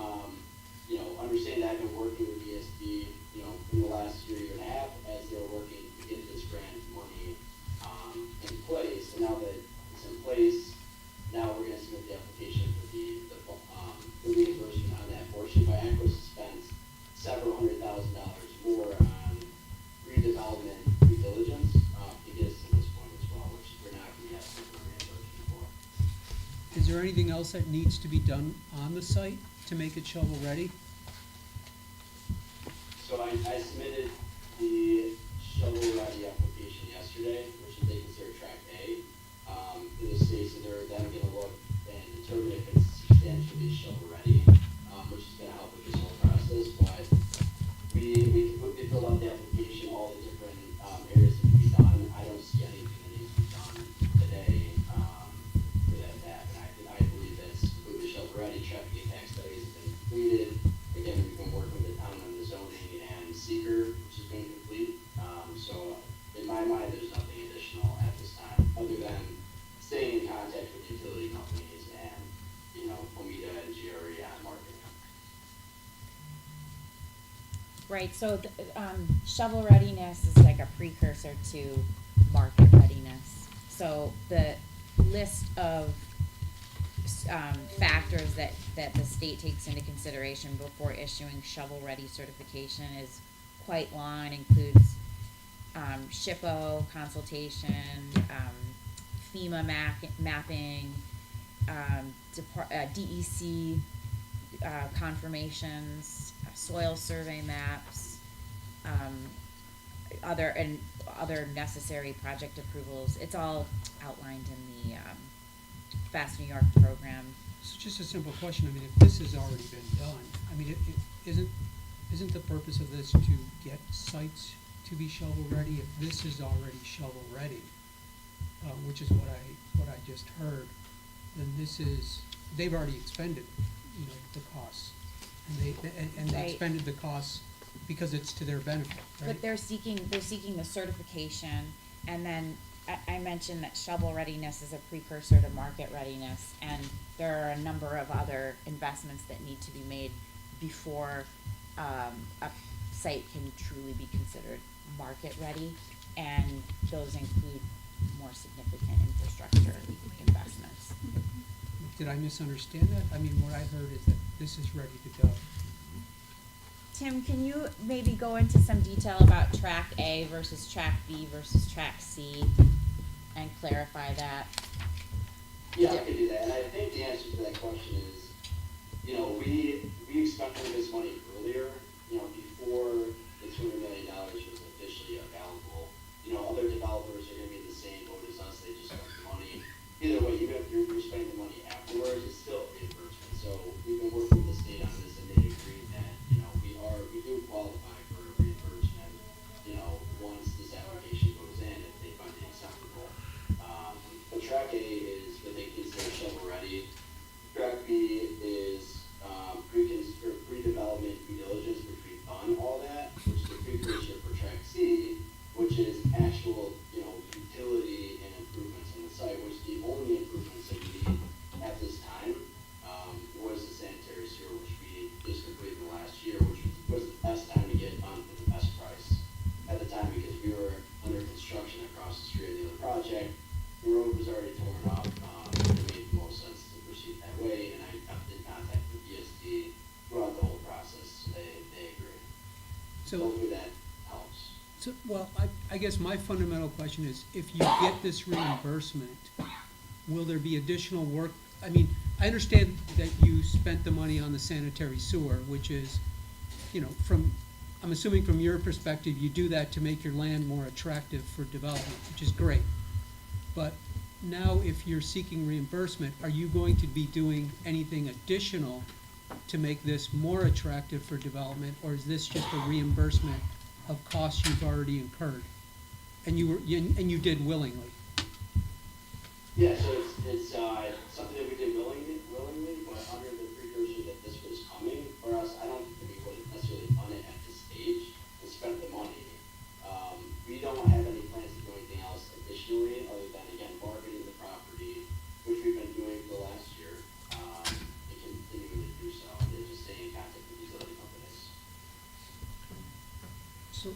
[SPEAKER 21] understanding I've been working with ESD, in the last year and a half, as they're working to get this grant money, in place. And now that it's in place, now we're gonna submit the application for the reimbursement on that portion. But Aquis spent several $100,000 more on redevelopment due diligence, to get us to this point as well, which we're not gonna be asking for reimbursement for.
[SPEAKER 8] Is there anything else that needs to be done on the site to make it shovel-ready?
[SPEAKER 21] So I submitted the shovel-ready application yesterday, which is they consider track A, to the state, so they're then gonna look and determine if it's substantially shovel-ready, which is gonna help with this whole process. But we filled out the application, all the different areas that need to be done. I don't see anything that needs to be done today for that to happen. I believe that's completely shovel-ready. Traffic impact studies have been completed. Again, we've been working with the town on the zoning and seeker, which has been complete. So in my mind, there's nothing additional at this time, other than staying in contact with utility companies and, COMIDA and GRE on marketing.
[SPEAKER 5] Right, so shovel readiness is like a precursor to market readiness. So the list of factors that the state takes into consideration before issuing shovel-ready certification is quite long. It includes SHPO consultation, FEMA mapping, DEC confirmations, soil survey maps, other necessary project approvals. It's all outlined in the Fast New York program.
[SPEAKER 8] So just a simple question, I mean, if this has already been done, I mean, isn't the purpose of this to get sites to be shovel-ready? If this is already shovel-ready, which is what I just heard, then they've already expended, the costs. And they
[SPEAKER 5] Right.
[SPEAKER 8] expended the costs because it's to their benefit, right?
[SPEAKER 5] But they're seeking the certification, and then I mentioned that shovel readiness is a precursor to market readiness, and there are a number of other investments that need to be made before a site can truly be considered market ready, and those include more significant infrastructure investments.
[SPEAKER 8] Did I misunderstand that? I mean, what I heard is that this is ready to go.
[SPEAKER 5] Tim, can you maybe go into some detail about track A versus track B versus track C and clarify that?
[SPEAKER 21] Yeah, I could do that, and I think the answer to that question is, we expected this money earlier, before the $200 million was officially available. Other developers are gonna be in the same boat as us, they just spent the money. Either way, even if you're spending the money afterwards, it's still reimbursement. So we've been working with the state on this, and they agreed that, we do qualify for a reimbursement, once this application goes in, if they find it acceptable. But track A is what they consider shovel ready. Track B is pre-development due diligence, which we've done all that, which is the precursor for track C, which is actual, utility and improvements on the site, which the only improvements that we need at this time was the sanitary sewer, which we just completed in the last year, which was the best time to get done for the best price at the time, because we were under construction across the street of the other project. The road was already torn up. It made the most sense to proceed that way, and I got in contact with ESD throughout the whole process. So they agree.
[SPEAKER 8] So,
[SPEAKER 21] hopefully that helps.
[SPEAKER 8] so, well, I guess my fundamental question is, if you get this reimbursement, will there be additional work? I mean, I understand that you spent the money on the sanitary sewer, which is, I'm assuming from your perspective, you do that to make your land more attractive for development, which is great. But now, if you're seeking reimbursement, are you going to be doing anything additional to make this more attractive for development, or is this just a reimbursement of costs you've already incurred? And you did willingly?
[SPEAKER 21] Yeah, so it's something that we did willingly, but under the precursor that this was coming for us, I don't think we would have necessarily done it at this stage and spent the money. We don't have any plans to do anything else additionally, other than, again, marketing the property, which we've been doing for the last year, and continuing to do so, and just staying in contact with these other companies.
[SPEAKER 8] So,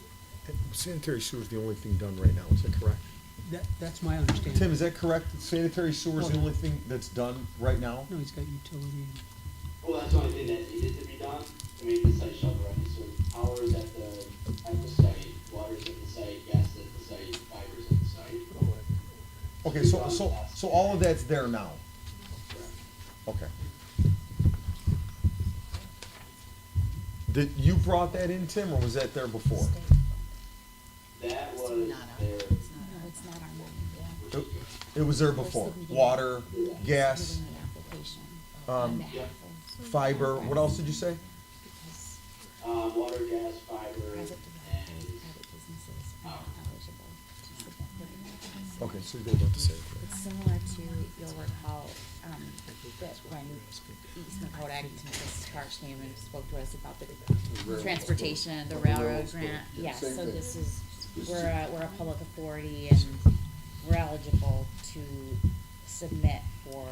[SPEAKER 1] Sanitary sewer is the only thing done right now, is that correct?
[SPEAKER 8] that's my understanding.
[SPEAKER 1] Tim, is that correct? Sanitary sewer is the only thing that's done right now?
[SPEAKER 8] No, he's got utility.
[SPEAKER 21] Well, that's the only thing that needed to be done to make the site shovel ready. So power is at the site, water is at the site, gas is at the site, fiber is at the site.
[SPEAKER 1] Okay, so all of that's there now?
[SPEAKER 21] Correct.
[SPEAKER 1] Okay. You brought that in, Tim, or was that there before?
[SPEAKER 21] That was
[SPEAKER 2] not
[SPEAKER 21] there.
[SPEAKER 5] No, it's not our money, yeah.
[SPEAKER 1] It was there before? Water, gas,
[SPEAKER 5] Submitting the application
[SPEAKER 1] um,
[SPEAKER 5] on behalf of
[SPEAKER 1] fiber, what else did you say?
[SPEAKER 21] Water, gas, fiber,
[SPEAKER 5] private developers,
[SPEAKER 21] and
[SPEAKER 5] private businesses are not eligible to submit for the application.
[SPEAKER 1] Okay, so you're about to say it.
[SPEAKER 5] It's similar to, you'll recall, that when Eastman Kodak, Mrs. Parks came and spoke to us about the transportation, the railroad grant. Yes,
[SPEAKER 19] Same
[SPEAKER 5] so
[SPEAKER 19] thing.
[SPEAKER 5] this is, we're a public authority and we're eligible to submit for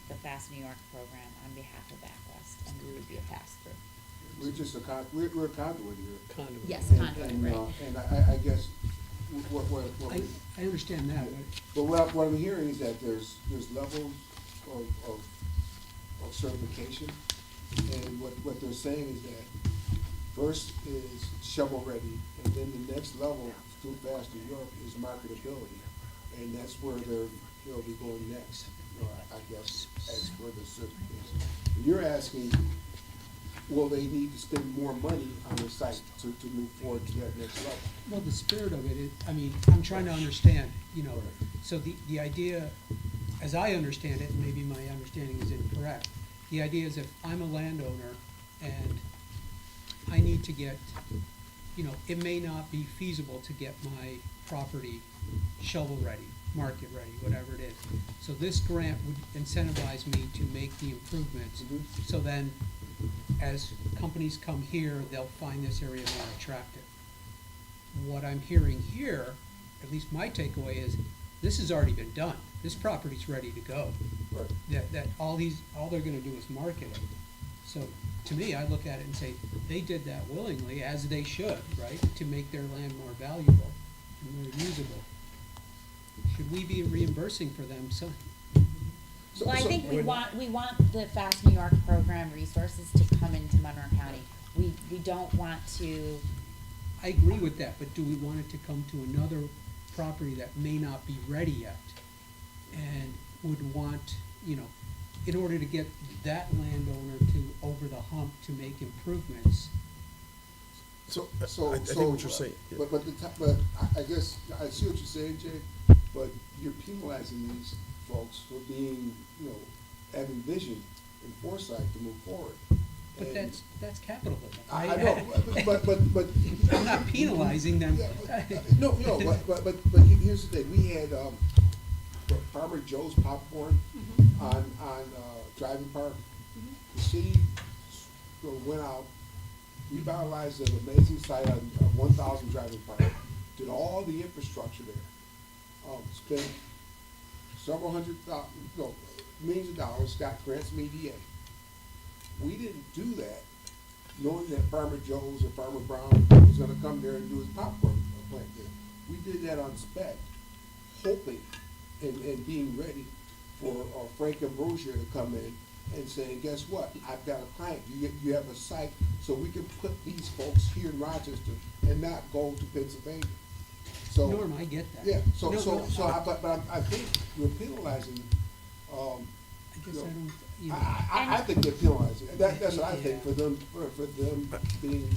[SPEAKER 5] the Fast New York program on behalf of Backwest, and we would be a pass-through.
[SPEAKER 19] We're just we're a conduit here.
[SPEAKER 5] Yes,
[SPEAKER 19] And-
[SPEAKER 5] conduit,
[SPEAKER 19] and,
[SPEAKER 5] right.
[SPEAKER 19] And I guess, what
[SPEAKER 8] I understand that,
[SPEAKER 19] but what I'm hearing is that there's levels of certification, and what they're saying is that first is shovel ready, and then the next level through Fast New York is marketability, and that's where they'll be going next, I guess, as for the certification. And you're asking, will they need to spend more money on the site to move forward to that next level?
[SPEAKER 8] well, the spirit of it is, I'm trying to understand, so the idea, as I understand it, and maybe my understanding is incorrect, the idea is if I'm a landowner and I need to get, it may not be feasible to get my property shovel ready, market ready, whatever it is. So this grant would incentivize me to make the improvements, so then as companies come here, they'll find this area more attractive. What I'm hearing here, at least my takeaway is, this has already been done. This property's ready to go.
[SPEAKER 19] Right.
[SPEAKER 8] That all they're gonna do is market it. So, to me, I look at it and say, they did that willingly, as they should, right, to make their land more valuable and more usable. Should we be reimbursing for them
[SPEAKER 5] Well, I think we want the Fast New York program resources to come into Monroe County. We don't want to,
[SPEAKER 8] I agree with that, but do we want it to come to another property that may not be ready yet? And would want, you know, in order to get that landowner to over the hump to make improvements.
[SPEAKER 1] So, I think what you're saying.
[SPEAKER 19] But I guess, I see what you're saying, Jay, but you're penalizing these folks for being, you know, having vision and foresight to move forward.
[SPEAKER 8] But
[SPEAKER 19] And
[SPEAKER 8] that's capitalism.
[SPEAKER 19] I know, but.
[SPEAKER 8] I'm not penalizing them.
[SPEAKER 19] No, but here's the thing, we had, Farmer Joe's Popcorn on Driving Park. The city went out, revitalized an amazing site on 1,000 Driving Park, did all the infrastructure there. Spent several millions of dollars, got grants from EDA. We didn't do that knowing that Farmer Joe's or Farmer Brown was gonna come there and do his popcorn plant there. We did that on spec, hoping and being ready for Frank Ambrosier to come in and say, guess what? I've got a client. You have a site, so we can put these folks here in Rochester and not go to Pennsylvania. So
[SPEAKER 8] Norm, I get that.
[SPEAKER 19] Yeah.
[SPEAKER 8] No.
[SPEAKER 19] I think we're penalizing.
[SPEAKER 8] I guess I don't, you know.
[SPEAKER 19] I think they're penalizing. That's what I think for them being.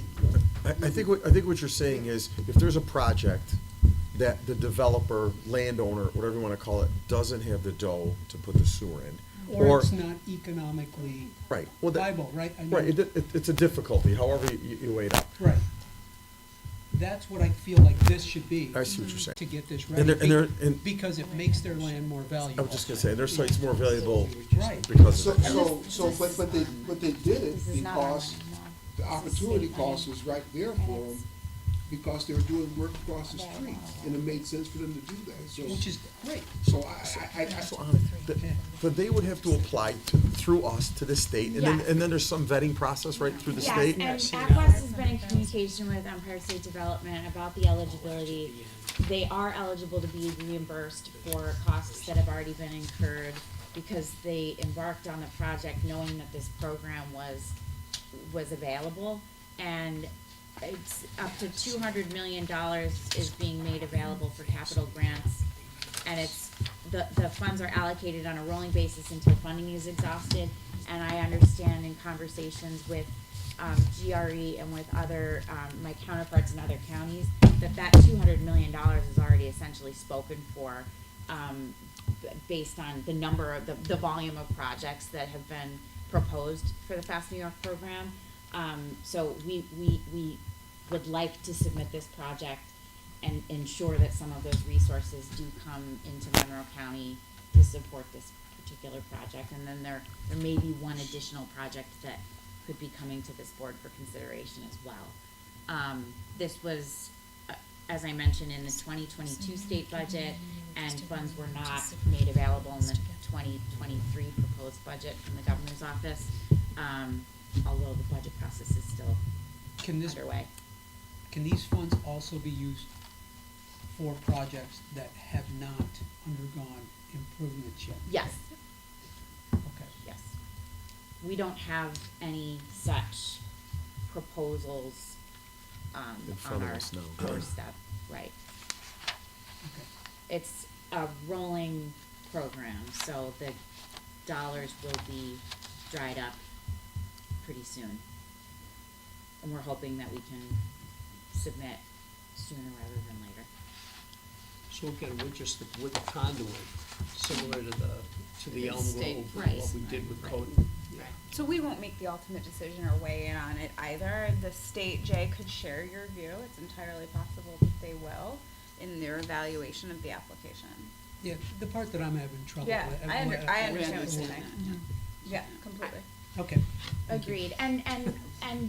[SPEAKER 1] I think what you're saying is, if there's a project that the developer, landowner, whatever you wanna call it, doesn't have the dough to put the sewer in.
[SPEAKER 8] Or it's not economically
[SPEAKER 1] Right. Well,
[SPEAKER 8] viable, right? I mean,
[SPEAKER 1] Right, it's a difficulty, however you weigh it up.
[SPEAKER 8] Right. That's what I feel like this should be.
[SPEAKER 1] I see what you're saying.
[SPEAKER 8] To get this
[SPEAKER 1] And
[SPEAKER 8] ready, because it makes their land more valuable.
[SPEAKER 1] I was just gonna say, their site's more valuable
[SPEAKER 8] Right.
[SPEAKER 1] because of it.
[SPEAKER 19] But they did it because the opportunity cost was right there for them, because they were doing work across the street, and it made sense for them to do that, so.
[SPEAKER 8] Which is great.
[SPEAKER 19] So
[SPEAKER 1] But they would have to apply through us to the state, and
[SPEAKER 5] Yes.
[SPEAKER 1] then there's some vetting process right through the state.
[SPEAKER 5] Yes, and Aquas has been in communication with Empire State Development about the eligibility. They are eligible to be reimbursed for costs that have already been incurred because they embarked on the project knowing that this program was available, and it's up to $200 million is being made available for capital grants, and it's, the funds are allocated on a rolling basis until funding is exhausted, and I understand in conversations with, GRE and with other, my counterparts in other counties, that $200 million is already essentially spoken for, based on the number of, the volume of projects that have been proposed for the Fast New York program. So we would like to submit this project and ensure that some of those resources do come into Monroe County to support this particular project. And then there may be one additional project that could be coming to this board for consideration as well. This was, as I mentioned, in the 2022 state budget, and funds were not made available in the 2023 proposed budget from the governor's office, although the budget process is still underway.
[SPEAKER 8] Can these funds also be used for projects that have not undergone improvements yet?
[SPEAKER 5] Yes.
[SPEAKER 8] Okay.
[SPEAKER 5] Yes. We don't have any such proposals,
[SPEAKER 1] In front
[SPEAKER 5] on
[SPEAKER 1] of
[SPEAKER 5] our
[SPEAKER 1] us now.
[SPEAKER 5] doorstep, right. It's a rolling program, so the dollars will be dried up pretty soon. And we're hoping that we can submit sooner rather than later.
[SPEAKER 18] So again, we're just with the conduit, similar to the Elm
[SPEAKER 2] State,
[SPEAKER 18] Grove,
[SPEAKER 2] right.
[SPEAKER 18] what we did with
[SPEAKER 2] Right.
[SPEAKER 18] Coden.
[SPEAKER 7] So we won't make the ultimate decision or weigh in on it either. The state, Jay, could share your view. It's entirely possible that they will in their evaluation of the application.
[SPEAKER 8] Yeah, the part that I'm having trouble
[SPEAKER 7] Yeah,
[SPEAKER 8] with.
[SPEAKER 7] I understand what you're saying. Yeah, completely.
[SPEAKER 8] Okay.
[SPEAKER 5] Agreed, and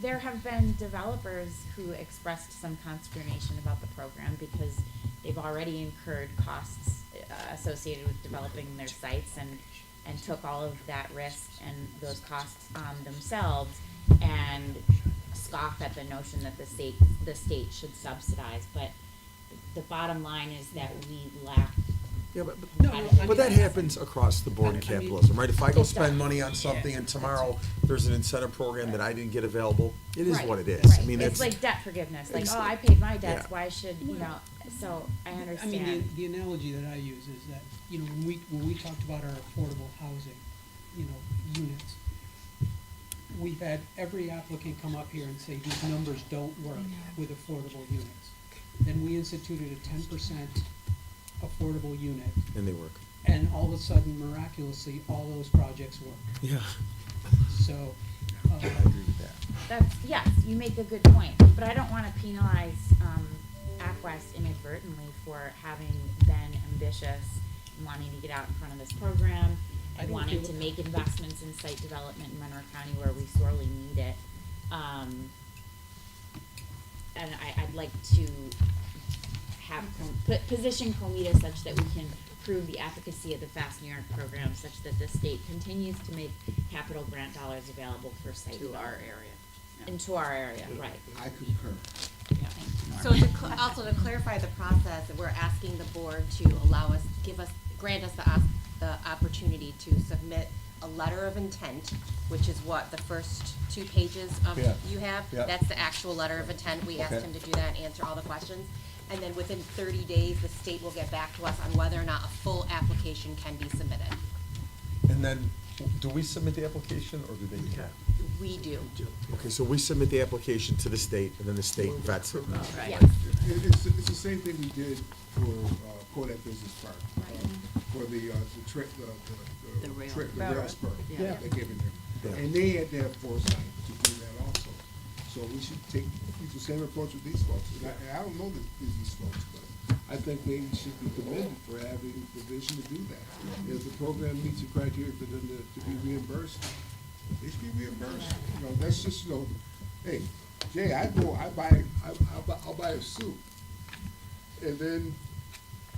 [SPEAKER 5] there have been developers who expressed some consternation about the program because they've already incurred costs associated with developing their sites and took all of that risk and those costs on themselves and scoff at the notion that the state should subsidize, but the bottom line is that we lack
[SPEAKER 1] Yeah, but,
[SPEAKER 8] No, no, I
[SPEAKER 1] but that
[SPEAKER 8] mean-
[SPEAKER 1] happens across the board in
[SPEAKER 8] I mean-
[SPEAKER 1] capitalism, right? If I go
[SPEAKER 5] It
[SPEAKER 1] spend
[SPEAKER 5] does.
[SPEAKER 1] money on something
[SPEAKER 5] Yeah.
[SPEAKER 1] and tomorrow there's an incentive program that I didn't get available, it is
[SPEAKER 5] Right,
[SPEAKER 1] what it is. I
[SPEAKER 5] right.
[SPEAKER 1] mean,
[SPEAKER 5] It's like debt forgiveness, like,
[SPEAKER 1] It's-
[SPEAKER 5] oh, I paid my debts,
[SPEAKER 1] yeah.
[SPEAKER 5] why should, you know, so I
[SPEAKER 8] I mean,
[SPEAKER 5] understand.
[SPEAKER 8] the analogy that I use is that, you know, when we talked about our affordable housing, you know, units, we've had every applicant come up here and say, these numbers don't work with affordable units. Then we instituted a 10% affordable unit,
[SPEAKER 1] And they work.
[SPEAKER 8] and all of a sudden miraculously, all those projects work.
[SPEAKER 1] Yeah.
[SPEAKER 8] So,
[SPEAKER 1] I agree with that.
[SPEAKER 5] That's, yes, you make a good point, but I don't wanna penalize, Aquest inadvertently for having been ambitious, and wanting to get out in front of this program,
[SPEAKER 8] I
[SPEAKER 5] and
[SPEAKER 8] don't
[SPEAKER 5] wanting
[SPEAKER 8] feel-
[SPEAKER 5] to make investments in site development in Monroe County where we sorely need it. And I'd like to have, position COMIDA such that we can prove the efficacy of the Fast New York program, such that the state continues to make capital grant dollars available for site
[SPEAKER 2] To our
[SPEAKER 5] development.
[SPEAKER 2] area. Yeah.
[SPEAKER 5] Into our area, right.
[SPEAKER 19] I concur.
[SPEAKER 5] Yeah, thank you,
[SPEAKER 3] So to also to clarify the process, we're asking the board to allow us, grant us the opportunity to submit a letter of intent, which is what the first 2 pages of
[SPEAKER 19] Yeah.
[SPEAKER 3] you have.
[SPEAKER 19] Yeah.
[SPEAKER 3] That's the actual letter of intent. We asked
[SPEAKER 19] Okay.
[SPEAKER 3] him to do that and answer all the questions. And then within 30 days, the state will get back to us on whether or not a full application can be submitted.
[SPEAKER 1] And then, do we submit the application or do they do that?
[SPEAKER 3] We do.
[SPEAKER 1] Okay, so we submit the application to the state and then the state vets it.
[SPEAKER 2] Right.
[SPEAKER 3] Yes.
[SPEAKER 19] It's the same thing we did for Kodak Business Park, for the
[SPEAKER 2] The rail.
[SPEAKER 19] rail spur.
[SPEAKER 2] Yeah.
[SPEAKER 19] They gave it
[SPEAKER 1] Yeah.
[SPEAKER 19] there. And they had to have foresight to do that also. So we should use the same approach with these folks. And I don't know these folks, but I think they should be commended for having the vision to do that. If the program meets the criteria for them to be reimbursed, they should be reimbursed. You know, that's just, you know, hey, Jay, I'll buy a suit. And then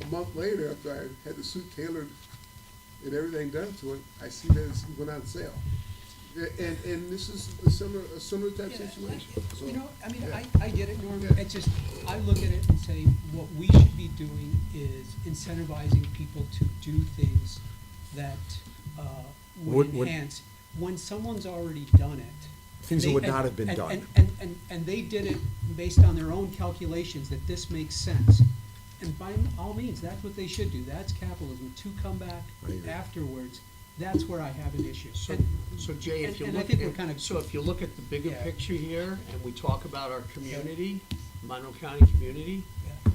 [SPEAKER 19] a month later, after I had the suit tailored and everything done to it, I see that it's went on sale. And this is a similar type
[SPEAKER 8] Yeah,
[SPEAKER 19] situation. So,
[SPEAKER 8] You know, I mean,
[SPEAKER 19] yeah.
[SPEAKER 8] I get it, Norm,
[SPEAKER 19] Yeah.
[SPEAKER 8] it's just, I look at it and say, what we should be doing is incentivizing people to do things that, would
[SPEAKER 1] Would-
[SPEAKER 8] enhance, when someone's already done it.
[SPEAKER 1] Things that
[SPEAKER 8] they-
[SPEAKER 1] would
[SPEAKER 8] and-
[SPEAKER 1] not have been
[SPEAKER 8] and-
[SPEAKER 1] done.
[SPEAKER 8] And they did it based on their own calculations, that this makes sense. And by all means, that's what they should do, that's capitalism, to come back
[SPEAKER 1] I agree.
[SPEAKER 8] afterwards, that's where I have an issue.
[SPEAKER 18] So,
[SPEAKER 8] And-
[SPEAKER 18] so Jay, if you
[SPEAKER 8] and I
[SPEAKER 18] look
[SPEAKER 8] think we're
[SPEAKER 18] at,
[SPEAKER 8] kind of-
[SPEAKER 18] so if you look at the bigger
[SPEAKER 8] Yeah.
[SPEAKER 18] picture here, and we talk about our community, Monroe County community,
[SPEAKER 8] Yeah.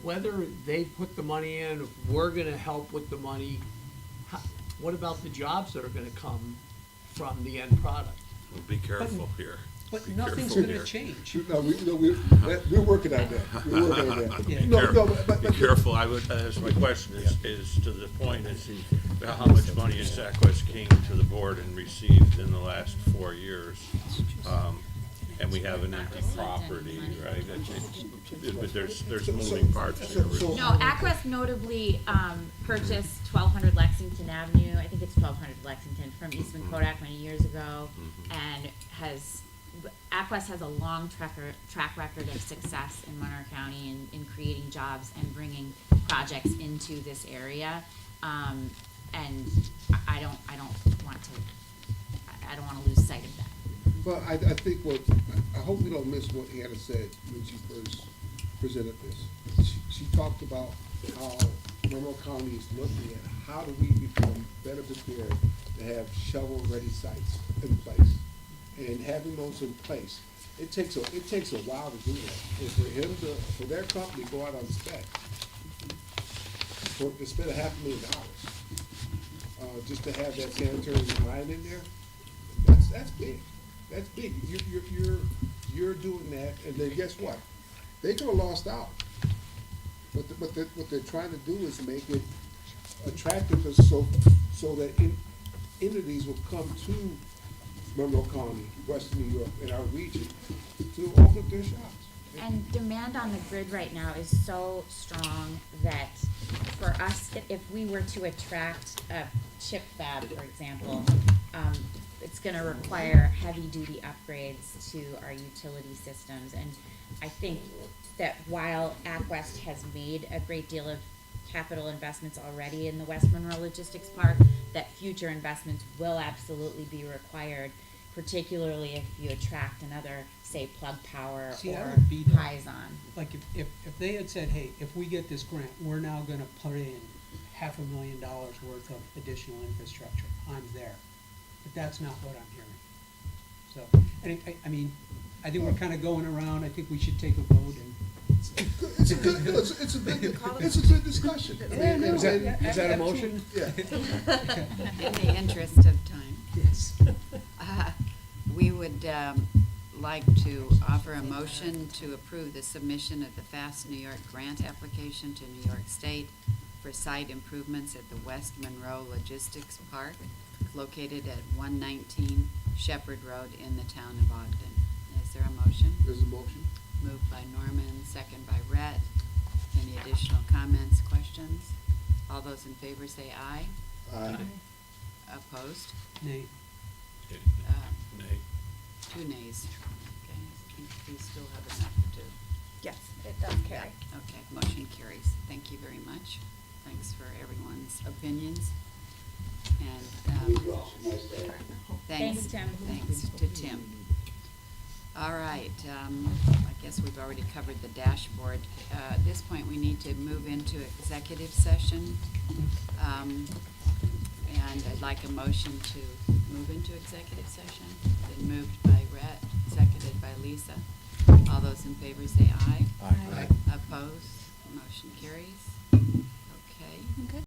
[SPEAKER 18] whether they put the money in, if we're gonna help with the money, what about the jobs that are gonna come from the end product?
[SPEAKER 4] Well, be careful here.
[SPEAKER 8] But
[SPEAKER 4] Be
[SPEAKER 8] nothing's
[SPEAKER 4] careful
[SPEAKER 8] gonna
[SPEAKER 4] here.
[SPEAKER 8] change.
[SPEAKER 19] No, we're working on that. We're working on that.
[SPEAKER 8] Yeah.
[SPEAKER 4] Be careful, I would, my question is to the point, is how much money has Aquest came to the board and received in the last 4 years? And we have an empty property, right? But there's moving parts here.
[SPEAKER 5] No, Aquest notably, purchased 1200 Lexington Avenue, I think it's 1200 Lexington, from Eastman Kodak many years ago, and Aquest has a long track record of success in Monroe County in creating jobs and bringing projects into this area. And I don't want to lose sight of that.
[SPEAKER 19] But I think I hope we don't miss what Hannah said when she first presented this. She talked about how Monroe County is looking at how do we become better prepared to have shovel-ready sites in place. And having those in place, it takes a while to do that. And for their company to go out on spec, to spend $500,000, just to have that sanitary line in there, that's big. That's big. You're doing that, and then guess what? They could have lost out. But what they're trying to do is make it attractive so that entities will come to Monroe County, Western New York, and our region to open up their shops.
[SPEAKER 5] And demand on the grid right now is so strong that for us, if we were to attract a chip fab, for example, it's gonna require heavy-duty upgrades to our utility systems. And I think that while Aquest has made a great deal of capital investments already in the West Monroe Logistics Park, that future investments will absolutely be required, particularly if you attract another, say, Plug Power
[SPEAKER 8] See, that
[SPEAKER 5] or
[SPEAKER 8] would be the-
[SPEAKER 5] Hyzon.
[SPEAKER 8] Like if they had said, hey, if we get this grant, we're now gonna put in $500,000 worth of additional infrastructure, I'm there. But that's not what I'm hearing. So, and I mean, I think we're kinda going around, I think we should take a vote and.
[SPEAKER 19] It's a good discussion.
[SPEAKER 8] Yeah, no,
[SPEAKER 18] Is that a motion?
[SPEAKER 19] Yeah.
[SPEAKER 2] In the interest of time,
[SPEAKER 8] Yes.
[SPEAKER 2] we would like to offer a motion to approve the submission of the Fast New York grant application to New York State for site improvements at the West Monroe Logistics Park located at 119 Shepherd Road in the town of Ogden. Is there a motion?
[SPEAKER 19] There's a motion.
[SPEAKER 2] Moved by Norman, second by Rhett. Any additional comments, questions? All those in favor say aye.
[SPEAKER 19] Aye.
[SPEAKER 2] Opposed?
[SPEAKER 8] Nay.
[SPEAKER 4] Nay.
[SPEAKER 2] 2 nays. Okay, I think we still have enough to.
[SPEAKER 7] Yes, it does carry.
[SPEAKER 2] Okay, motion carries. Thank you very much. Thanks for everyone's opinions. And,
[SPEAKER 21] Thank you all. Nice day.
[SPEAKER 2] thanks.
[SPEAKER 5] Thanks, Tim.
[SPEAKER 2] Thanks to Tim. All right, I guess we've already covered the dashboard. At this point, we need to move into executive session. And I'd like a motion to move into executive session. Been moved by Rhett, seconded by Lisa. All those in favor say aye.
[SPEAKER 18] Aye.
[SPEAKER 2] Opposed? Motion carries. Okay.
[SPEAKER 7] Okay.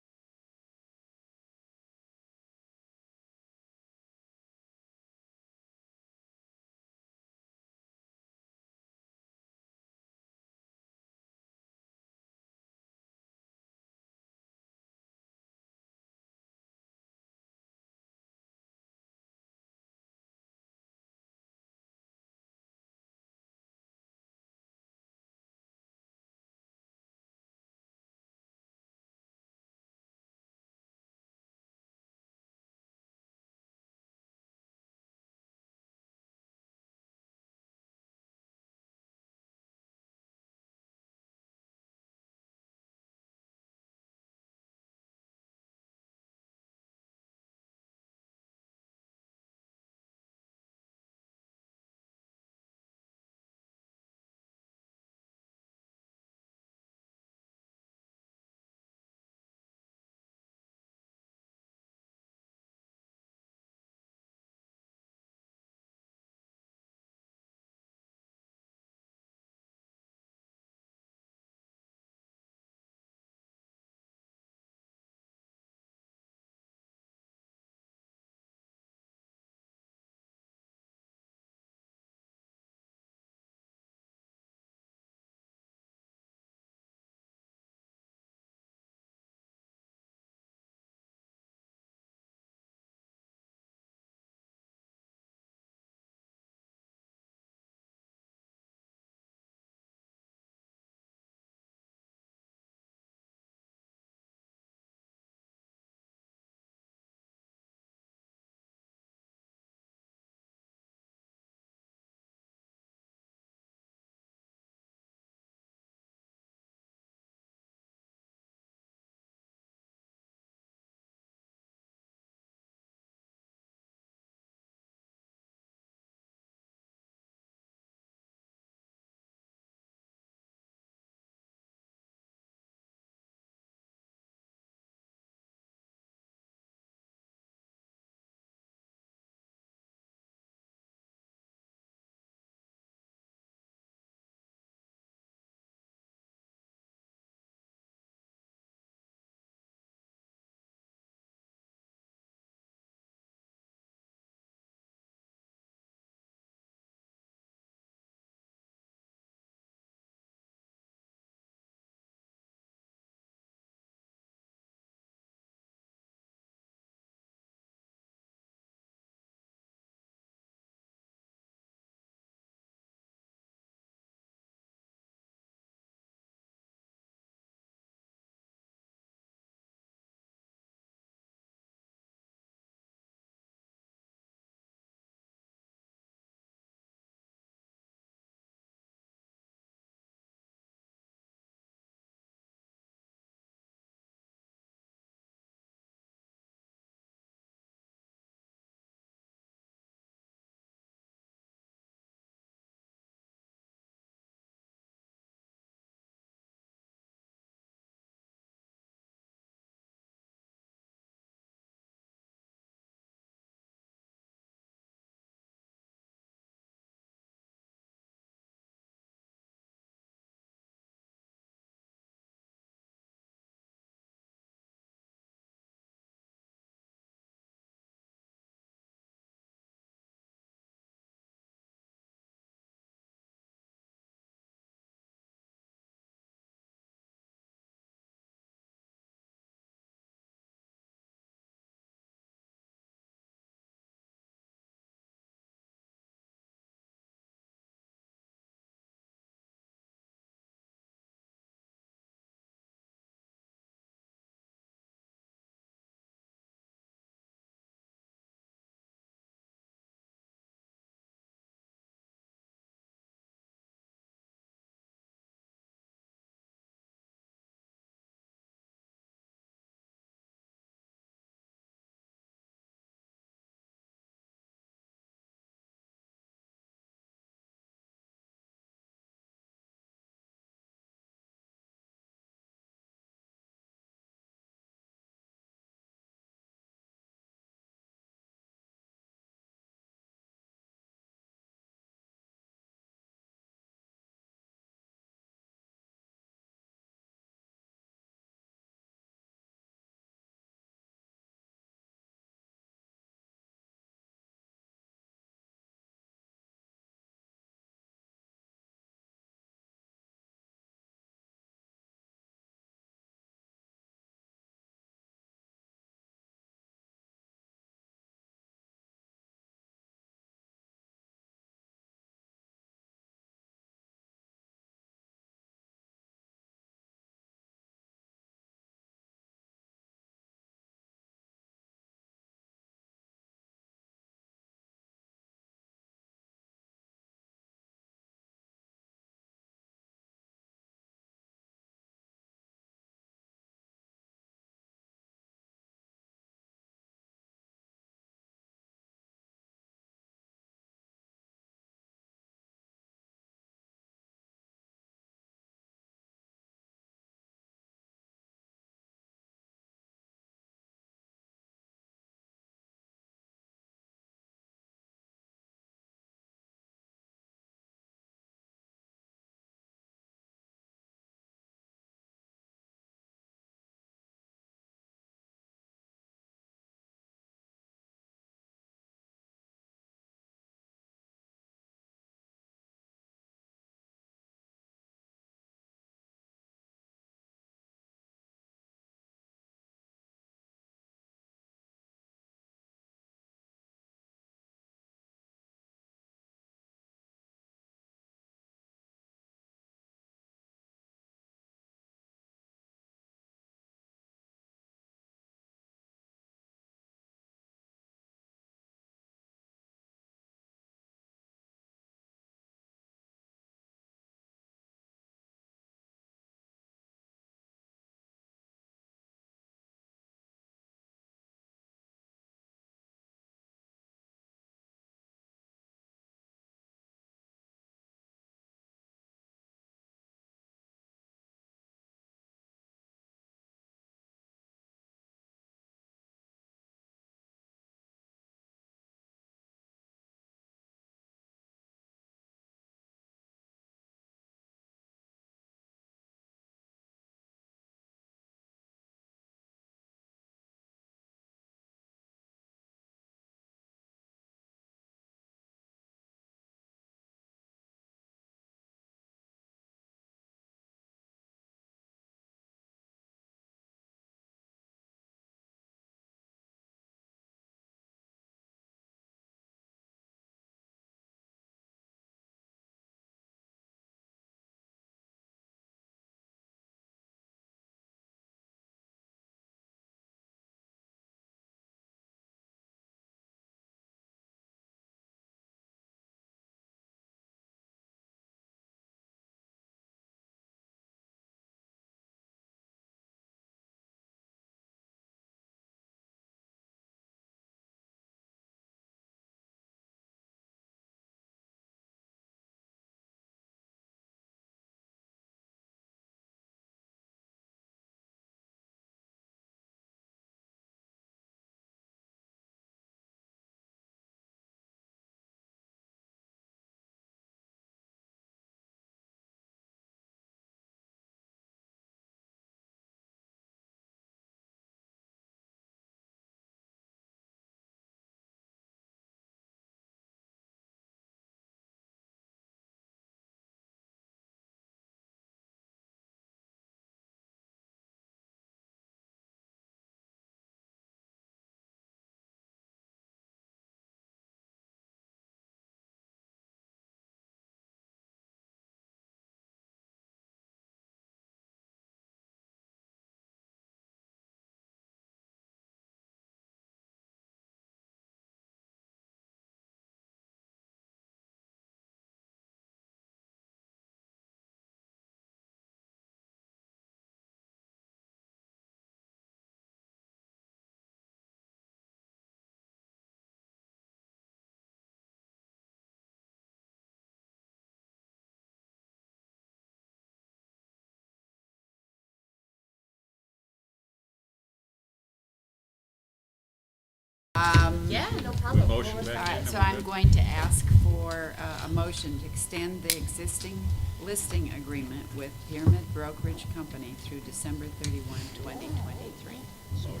[SPEAKER 4] back
[SPEAKER 2] All
[SPEAKER 4] in.
[SPEAKER 2] right,
[SPEAKER 4] and
[SPEAKER 2] so
[SPEAKER 4] we're
[SPEAKER 2] I'm
[SPEAKER 4] good.
[SPEAKER 2] going to ask for a motion to extend the existing listing agreement with Pyramid Brokerage Company through December 31, 2023.
[SPEAKER 4] Motion.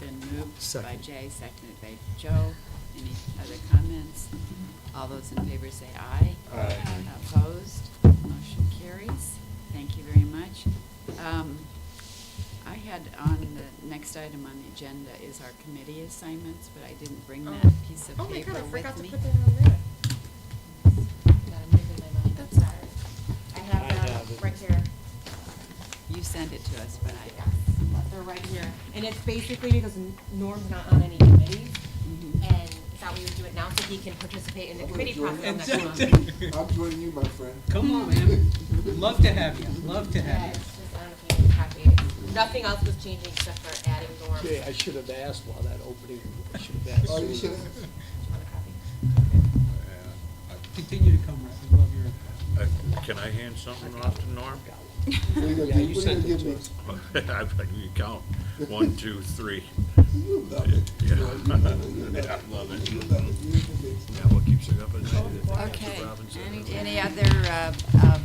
[SPEAKER 2] Been moved by
[SPEAKER 1] Second.
[SPEAKER 2] Jay, seconded by Joe. Any other comments? All those in favor say aye.
[SPEAKER 1] Aye.
[SPEAKER 2] Opposed? Motion carries. Thank you very much. I had on the next item on the agenda is our committee assignments, but I didn't bring that piece of
[SPEAKER 3] Oh my
[SPEAKER 2] paper
[SPEAKER 3] God, I
[SPEAKER 2] with
[SPEAKER 3] forgot to
[SPEAKER 2] me.
[SPEAKER 3] put that on there. Got a nip in my mouth. That's all right. I
[SPEAKER 9] I
[SPEAKER 3] have
[SPEAKER 9] have
[SPEAKER 3] that
[SPEAKER 9] it.
[SPEAKER 3] right here.
[SPEAKER 2] You sent it to us, but I,
[SPEAKER 3] They're right here. And it's basically because Norm's not on any committees, and thought we would do it now so he can participate in the committee process next month.
[SPEAKER 19] I'm joining you, my friend.
[SPEAKER 8] Come on, man. Love to have you, love to
[SPEAKER 3] Yeah,
[SPEAKER 8] have
[SPEAKER 3] it's just on a piece of copy. Nothing else was changing except for adding Norm.
[SPEAKER 18] Jay, I should have asked while that opening, I should have asked.
[SPEAKER 19] Oh, you should
[SPEAKER 18] sooner.
[SPEAKER 19] have.
[SPEAKER 3] Do you want a copy?
[SPEAKER 8] you. Continue to come, Rick, we love your.
[SPEAKER 4] Can I hand something off to Norm?
[SPEAKER 19] What are you gonna
[SPEAKER 18] Yeah,
[SPEAKER 19] do?
[SPEAKER 18] you
[SPEAKER 19] What are you
[SPEAKER 18] sent
[SPEAKER 19] gonna
[SPEAKER 18] it
[SPEAKER 19] give
[SPEAKER 18] to
[SPEAKER 19] me?
[SPEAKER 18] us.
[SPEAKER 4] You count. 1, 2, 3.
[SPEAKER 19] You love it.
[SPEAKER 4] Yeah.
[SPEAKER 19] You love it. You love it.
[SPEAKER 4] Yeah, I love it.
[SPEAKER 19] You love it. You give me.
[SPEAKER 4] Yeah, what keeps it up at night?
[SPEAKER 2] okay.
[SPEAKER 4] Robinson.
[SPEAKER 2] Any other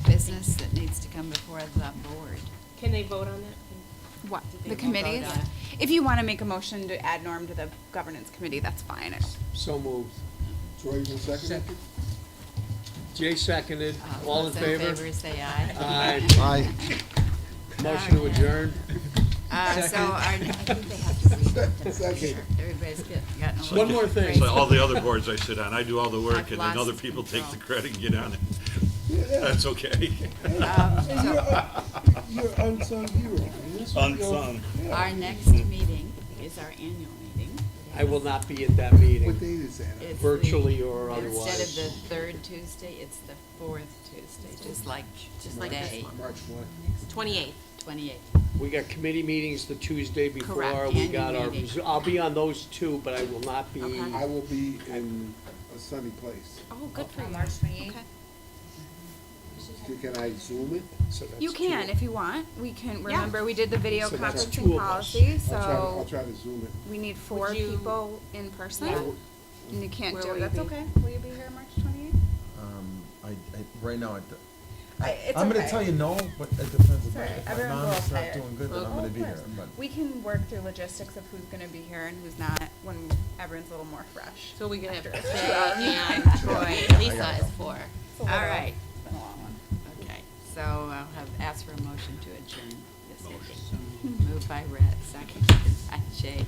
[SPEAKER 2] business that needs to come before the board?
[SPEAKER 3] Can they vote on that?
[SPEAKER 7] What,
[SPEAKER 3] Did they
[SPEAKER 7] the
[SPEAKER 3] vote
[SPEAKER 7] committees?
[SPEAKER 2] on it?
[SPEAKER 7] If you want to make a motion to add Norm to the governance committee, that's fine.
[SPEAKER 18] So moved.
[SPEAKER 19] Troy, you gonna second it?
[SPEAKER 8] Second.
[SPEAKER 18] Jay seconded, all in
[SPEAKER 2] Those
[SPEAKER 18] favor?
[SPEAKER 2] say aye.
[SPEAKER 18] Aye.
[SPEAKER 1] Aye.
[SPEAKER 18] Motion to adjourn?
[SPEAKER 2] So our,
[SPEAKER 3] I think they have to read it.
[SPEAKER 19] Second.
[SPEAKER 2] everybody's gotten a little.
[SPEAKER 18] One more thing.
[SPEAKER 2] crazy.
[SPEAKER 4] So all the other boards I sit on, I do all the work
[SPEAKER 2] I've
[SPEAKER 4] and then
[SPEAKER 2] lost
[SPEAKER 4] other people take the
[SPEAKER 2] control.
[SPEAKER 4] credit and get on it.
[SPEAKER 19] Yeah.
[SPEAKER 4] That's okay.
[SPEAKER 19] You're unsung hero. man. That's what you're-
[SPEAKER 4] Unsung.
[SPEAKER 19] Yeah.
[SPEAKER 2] Our next meeting is our annual meeting.
[SPEAKER 18] I will not be at that meeting.
[SPEAKER 19] What date is that?
[SPEAKER 2] It's
[SPEAKER 18] Virtually
[SPEAKER 2] the-
[SPEAKER 18] or
[SPEAKER 2] Instead
[SPEAKER 18] otherwise.
[SPEAKER 2] of the third Tuesday, it's the fourth Tuesday, just like
[SPEAKER 3] this
[SPEAKER 2] today,
[SPEAKER 3] one.
[SPEAKER 19] March what?
[SPEAKER 3] 28th.
[SPEAKER 2] 28th.
[SPEAKER 18] We got committee meetings the Tuesday before.
[SPEAKER 2] Correct,
[SPEAKER 18] We
[SPEAKER 2] annual
[SPEAKER 18] got our,
[SPEAKER 2] meeting.
[SPEAKER 18] I'll be on those two, but I will not be.
[SPEAKER 3] Okay.
[SPEAKER 19] I will be in a sunny place.
[SPEAKER 3] Oh, good for you.
[SPEAKER 12] March 28th.
[SPEAKER 7] Okay.
[SPEAKER 19] Can I Zoom it?
[SPEAKER 18] So that's
[SPEAKER 7] You
[SPEAKER 18] two
[SPEAKER 7] can
[SPEAKER 18] of-
[SPEAKER 7] if you want. We can, remember, we did the video
[SPEAKER 18] So that's two
[SPEAKER 7] conferencing
[SPEAKER 18] of us.
[SPEAKER 7] policy,
[SPEAKER 19] I'll
[SPEAKER 7] so
[SPEAKER 19] try to Zoom it.
[SPEAKER 7] we need 4
[SPEAKER 3] Would you-
[SPEAKER 7] people in person.
[SPEAKER 3] Yeah.
[SPEAKER 7] And you can't
[SPEAKER 3] Where
[SPEAKER 7] do
[SPEAKER 3] will
[SPEAKER 7] it,
[SPEAKER 3] you
[SPEAKER 7] that's
[SPEAKER 3] be?
[SPEAKER 7] okay. Will you be here March 28th?
[SPEAKER 1] Right now,
[SPEAKER 7] It's
[SPEAKER 1] I'm gonna
[SPEAKER 7] okay.
[SPEAKER 1] tell you no, but it depends.
[SPEAKER 7] Sorry,
[SPEAKER 1] If my
[SPEAKER 7] everyone's a
[SPEAKER 1] mom's
[SPEAKER 7] little
[SPEAKER 1] not
[SPEAKER 7] tired.
[SPEAKER 1] doing good, then I'm gonna be here. But
[SPEAKER 7] We can work through logistics of who's gonna be here and who's not when everyone's a little more fresh.
[SPEAKER 3] So we can have
[SPEAKER 7] After
[SPEAKER 3] Jay
[SPEAKER 7] it's
[SPEAKER 3] and
[SPEAKER 7] done.
[SPEAKER 3] Troy. Lisa
[SPEAKER 1] gotta
[SPEAKER 3] is
[SPEAKER 1] go.
[SPEAKER 3] 4.
[SPEAKER 7] It's a
[SPEAKER 2] All
[SPEAKER 7] little-
[SPEAKER 2] right,
[SPEAKER 7] It's been a long one.
[SPEAKER 2] okay, so I'll have, ask for a motion to adjourn this meeting.
[SPEAKER 8] So-
[SPEAKER 2] Moved by Rhett, seconded by Jay.